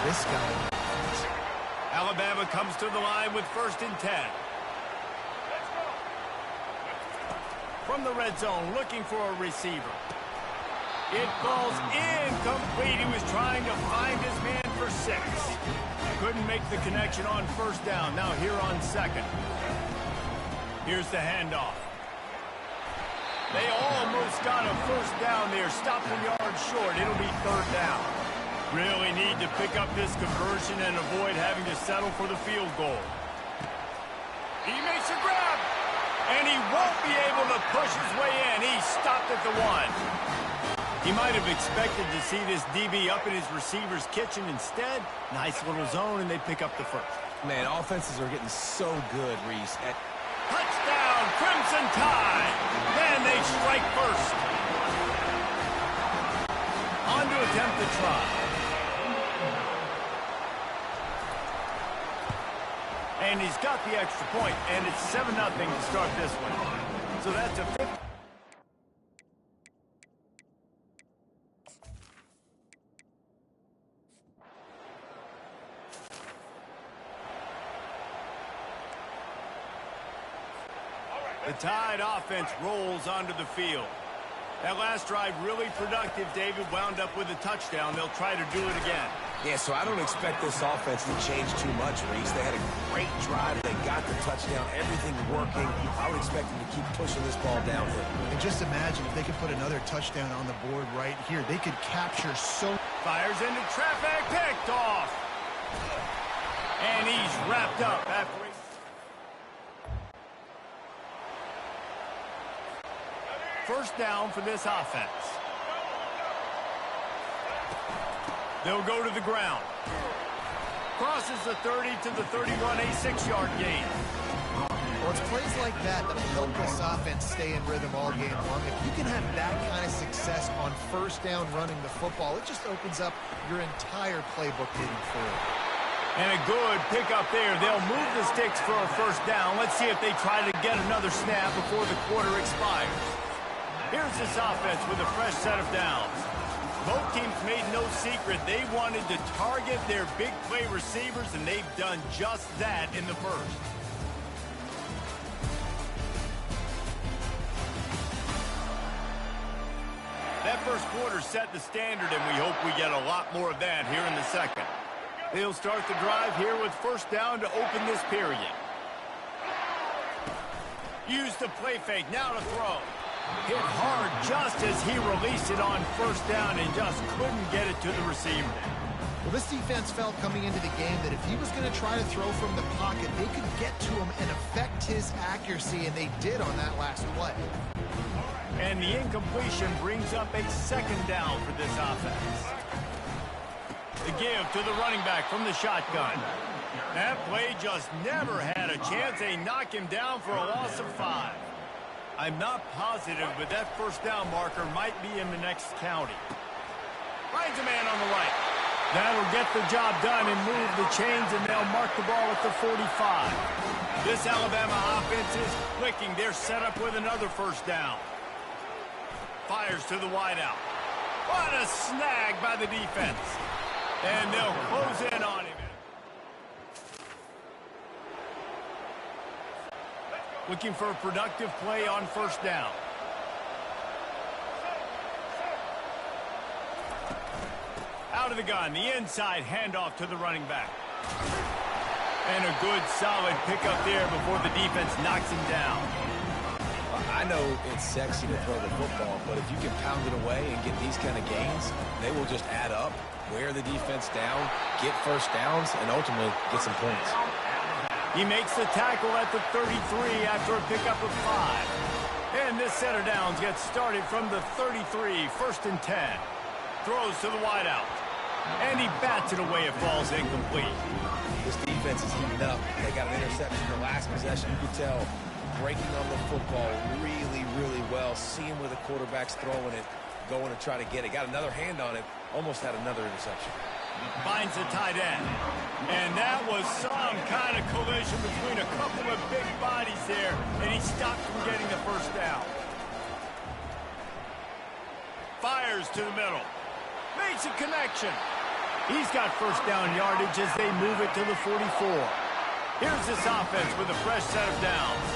This guy. Alabama comes to the line with 1st and 10. From the red zone, looking for a receiver. It falls incomplete. He was trying to find his man for 6. Couldn't make the connection on 1st down. Now here on 2nd. Here's the handoff. They almost got a 1st down there. Stopped 1 yard short. It'll be 3rd down. Really need to pick up this conversion and avoid having to settle for the field goal. He makes a grab, and he won't be able to push his way in. He stopped at the 1. He might have expected to see this DB up in his receiver's kitchen. Instead, nice little zone, and they pick up the 1st. Man, offenses are getting so good, Reese. Touchdown, Crimson Tide. Then they strike 1st. On to attempt the try. And he's got the extra point, and it's 7-0 to start this one. So that's a 50. The Tide offense rolls onto the field. That last drive really productive. David wound up with a touchdown. They'll try to do it again. Yeah, so I don't expect this offense to change too much, Reese. They had a great drive. They got the touchdown. Everything working. I would expect them to keep pushing this ball downhill. And just imagine if they could put another touchdown on the board right here. They could capture so... Fires into traffic. Picked off. And he's wrapped up after... first down for this offense. They'll go to the ground. Crosses the 30 to the 31, a 6-yard gain. Well, it's plays like that that'll help this offense stay in rhythm all game long. If you can have that kind of success on first down running the football, it just opens up your entire playbook moving forward. And a good pickup there. They'll move the sticks for a first down. Let's see if they try to get another snap before the quarter expires. Here's this offense with a fresh set of downs. Both teams made no secret they wanted to target their big play receivers, and they've done just that in the first. That first quarter set the standard, and we hope we get a lot more of that here in the second. They'll start the drive here with first down to open this period. Use the play fake, now to throw. Hit hard just as he released it on first down and just couldn't get it to the receiver. Well, this defense felt coming into the game that if he was going to try to throw from the pocket, they could get to him and affect his accuracy, and they did on that last play. And the incompletion brings up a second down for this offense. The give to the running back from the shotgun. That play just never had a chance. They knock him down for a loss of 5. I'm not positive, but that first down marker might be in the next county. Finds a man on the right. That'll get the job done and move the chains, and they'll mark the ball at the 45. This Alabama offense is clicking. They're set up with another first down. Fires to the wideout. What a snag by the defense. And they'll close in on him. Looking for a productive play on first down. Out of the gun, the inside handoff to the running back. And a good solid pickup there before the defense knocks him down. I know it's sexy to throw the football, but if you can pound it away and get these kind of gains, they will just add up, wear the defense down, get first downs, and ultimately get some points. He makes the tackle at the 33 after a pickup of 5. And this set of downs gets started from the 33, first and 10. Throws to the wideout. And he bats it away. It falls incomplete. This defense is heating up. They got an interception the last possession. You could tell breaking on the football really, really well. Seeing where the quarterback's throwing it, going to try to get it. Got another hand on it. Almost had another interception. Finds the tight end. And that was some kind of collision between a couple of big bodies there, and he stopped from getting the first down. Fires to the middle. Makes a connection. He's got first down yardage as they move it to the 44. Here's this offense with a fresh set of downs.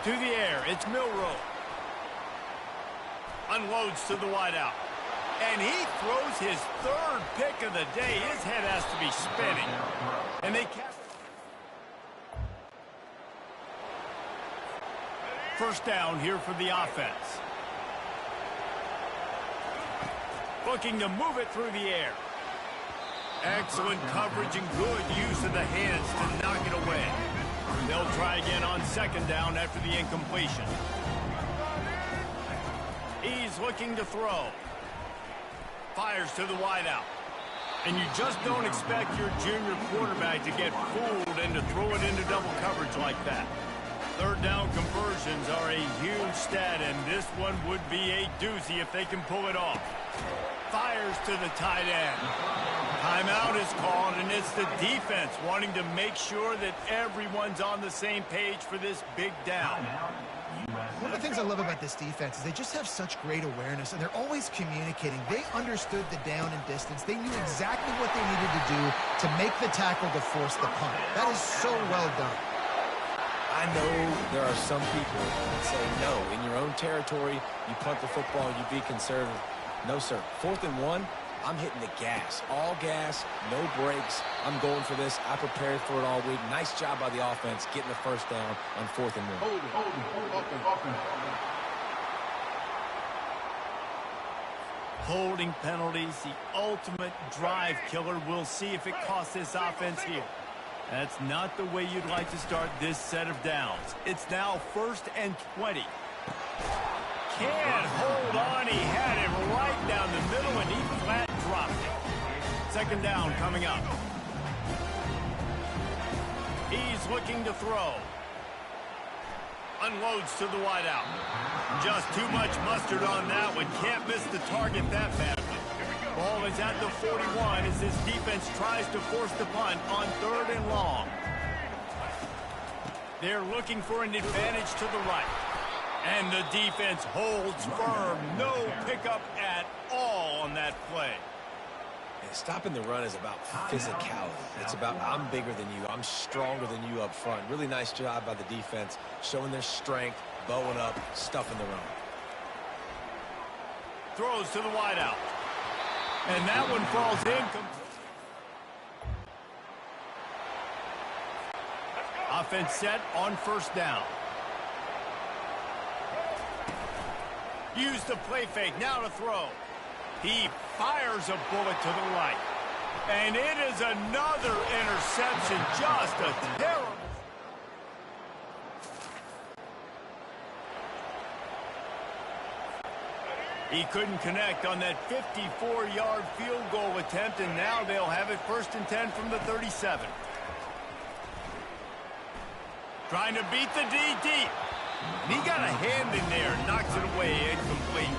To the air, it's Milroe. Unloads to the wideout. And he throws his third pick of the day. His head has to be spinning. And they catch. First down here for the offense. Looking to move it through the air. Excellent coverage and good use of the hands to knock it away. They'll try again on second down after the incompletion. He's looking to throw. Fires to the wideout. And you just don't expect your junior quarterback to get fooled and to throw it into double coverage like that. Third down conversions are a huge stat, and this one would be a doozy if they can pull it off. Fires to the tight end. Timeout is called, and it's the defense wanting to make sure that everyone's on the same page for this big down. One of the things I love about this defense is they just have such great awareness, and they're always communicating. They understood the down and distance. They knew exactly what they needed to do to make the tackle to force the punt. That is so well done. I know there are some people that say, no, in your own territory, you punt the football, you be conservative. No, sir. 4th and 1, I'm hitting the gas. All gas, no brakes. I'm going for this. I prepared for it all week. Nice job by the offense getting the first down on 4th and 1. Holding penalties, the ultimate drive killer. We'll see if it costs this offense here. That's not the way you'd like to start this set of downs. It's now 1st and 20. Can't hold on. He had it right down the middle, and he flat dropped it. Second down coming up. He's looking to throw. Unloads to the wideout. Just too much mustard on that one. Can't miss the target that badly. Ball is at the 41 as this defense tries to force the punt on 3rd and long. They're looking for an advantage to the right. And the defense holds firm. No pickup at all on that play. And stopping the run is about physicality. It's about I'm bigger than you. I'm stronger than you up front. Really nice job by the defense, showing their strength, bowing up, stuffing the run. Throws to the wideout. And that one falls in. Offense set on 1st down. Use the play fake. Now to throw. He fires a bullet to the right. And it is another interception. Just a terrible. He couldn't connect on that 54-yard field goal attempt, and now they'll have it 1st and 10 from the 37. Trying to beat the D deep. And he got a hand in there and knocks it away, incomplete.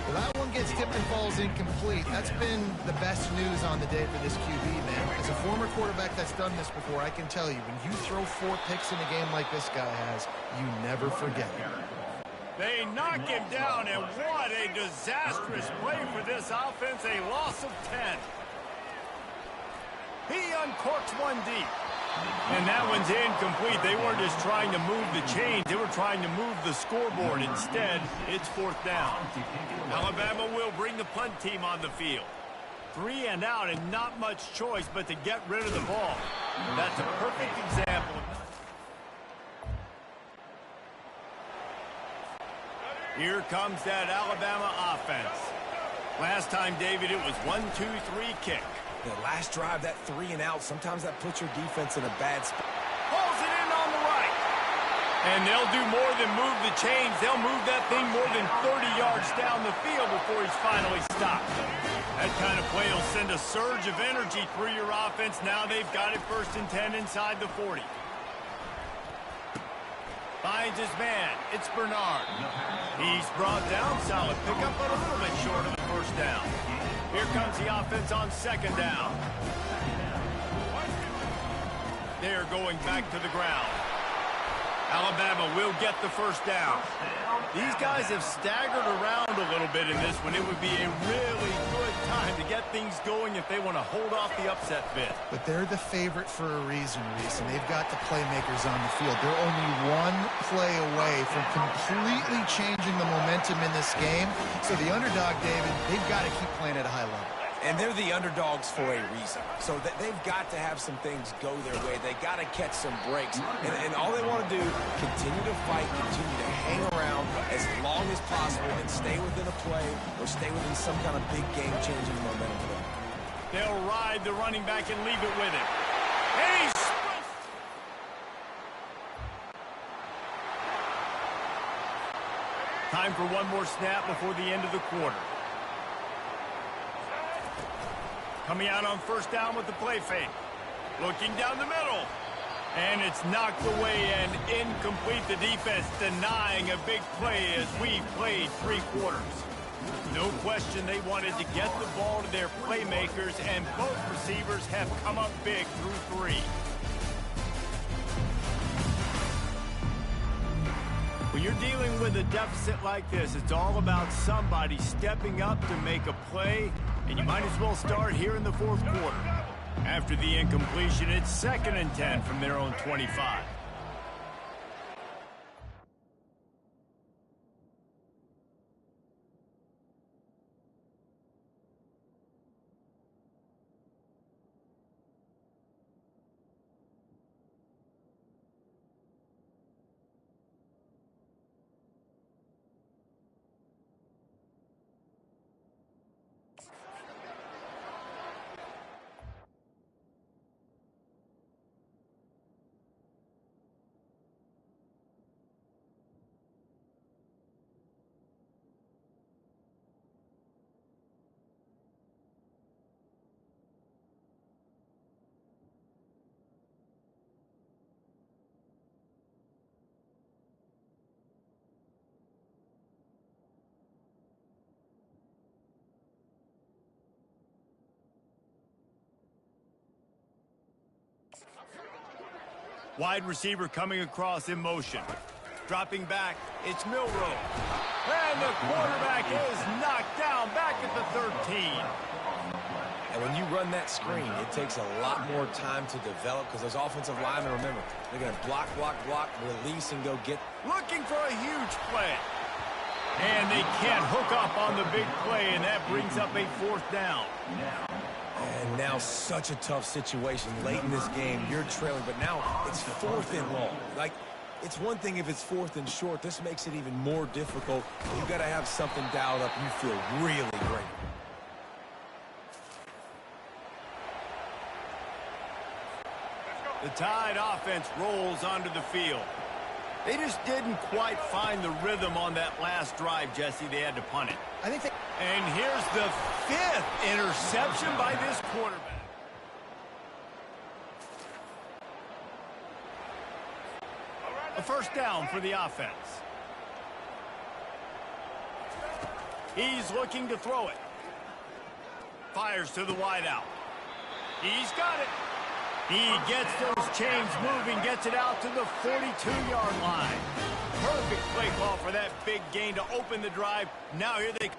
Well, that one gets tipped and falls incomplete. That's been the best news on the day for this QB, man. As a former quarterback that's done this before, I can tell you, when you throw 4 picks in a game like this guy has, you never forget it. They knock him down, and what a disastrous play for this offense. A loss of 10. He uncorks one deep. And that one's incomplete. They weren't just trying to move the chains. They were trying to move the scoreboard. Instead, it's 4th down. Alabama will bring the punt team on the field. 3 and out, and not much choice but to get rid of the ball. That's a perfect example. Here comes that Alabama offense. Last time, David, it was 1-2-3 kick. The last drive, that 3 and out, sometimes that puts your defense in a bad spot. Pulls it in on the right. And they'll do more than move the chains. They'll move that thing more than 30 yards down the field before he's finally stopped. That kind of play will send a surge of energy through your offense. Now they've got it 1st and 10 inside the 40. Finds his man. It's Bernard. He's brought down. Solid pickup, but a little bit short of the 1st down. Here comes the offense on 2nd down. They're going back to the ground. Alabama will get the 1st down. These guys have staggered around a little bit in this one. It would be a really good time to get things going if they want to hold off the upset bid. But they're the favorite for a reason, Reese, and they've got the playmakers on the field. They're only one play away from completely changing the momentum in this game. So the underdog, David, they've got to keep playing at a high level. And they're the underdogs for a reason. So they've got to have some things go their way. They got to catch some breaks. And all they want to do, continue to fight, continue to hang around as long as possible and stay within a play or stay within some kind of big game-changing momentum. They'll ride the running back and leave it with him. And he's... Time for one more snap before the end of the quarter. Coming out on 1st down with the play fake. Looking down the middle. And it's knocked away and incomplete. The defense denying a big play as we played 3 quarters. No question they wanted to get the ball to their playmakers, and both receivers have come up big through 3. When you're dealing with a deficit like this, it's all about somebody stepping up to make a play, and you might as well start here in the 4th quarter. After the incompletion, it's 2nd and 10 from their own 25. Wide receiver coming across in motion. Dropping back, it's Milrow. And the quarterback is knocked down back at the 13. And when you run that screen, it takes a lot more time to develop because those offensive linemen, remember, they're going to block, release, and go get. Looking for a huge play. And they can't hook up on the big play, and that brings up a 4th down. And now such a tough situation late in this game. You're trailing, but now it's 4th and long. Like, it's one thing if it's 4th and short. This makes it even more difficult. You got to have something dialed up. You feel really great. The Tide offense rolls onto the field. They just didn't quite find the rhythm on that last drive, Jesse. They had to punt it. And here's the 5th interception by this quarterback. A 1st down for the offense. He's looking to throw it. Fires to the wideout. He's got it. He gets those chains moving, gets it out to the 42-yard line. Perfect play call for that big gain to open the drive. Now here they come.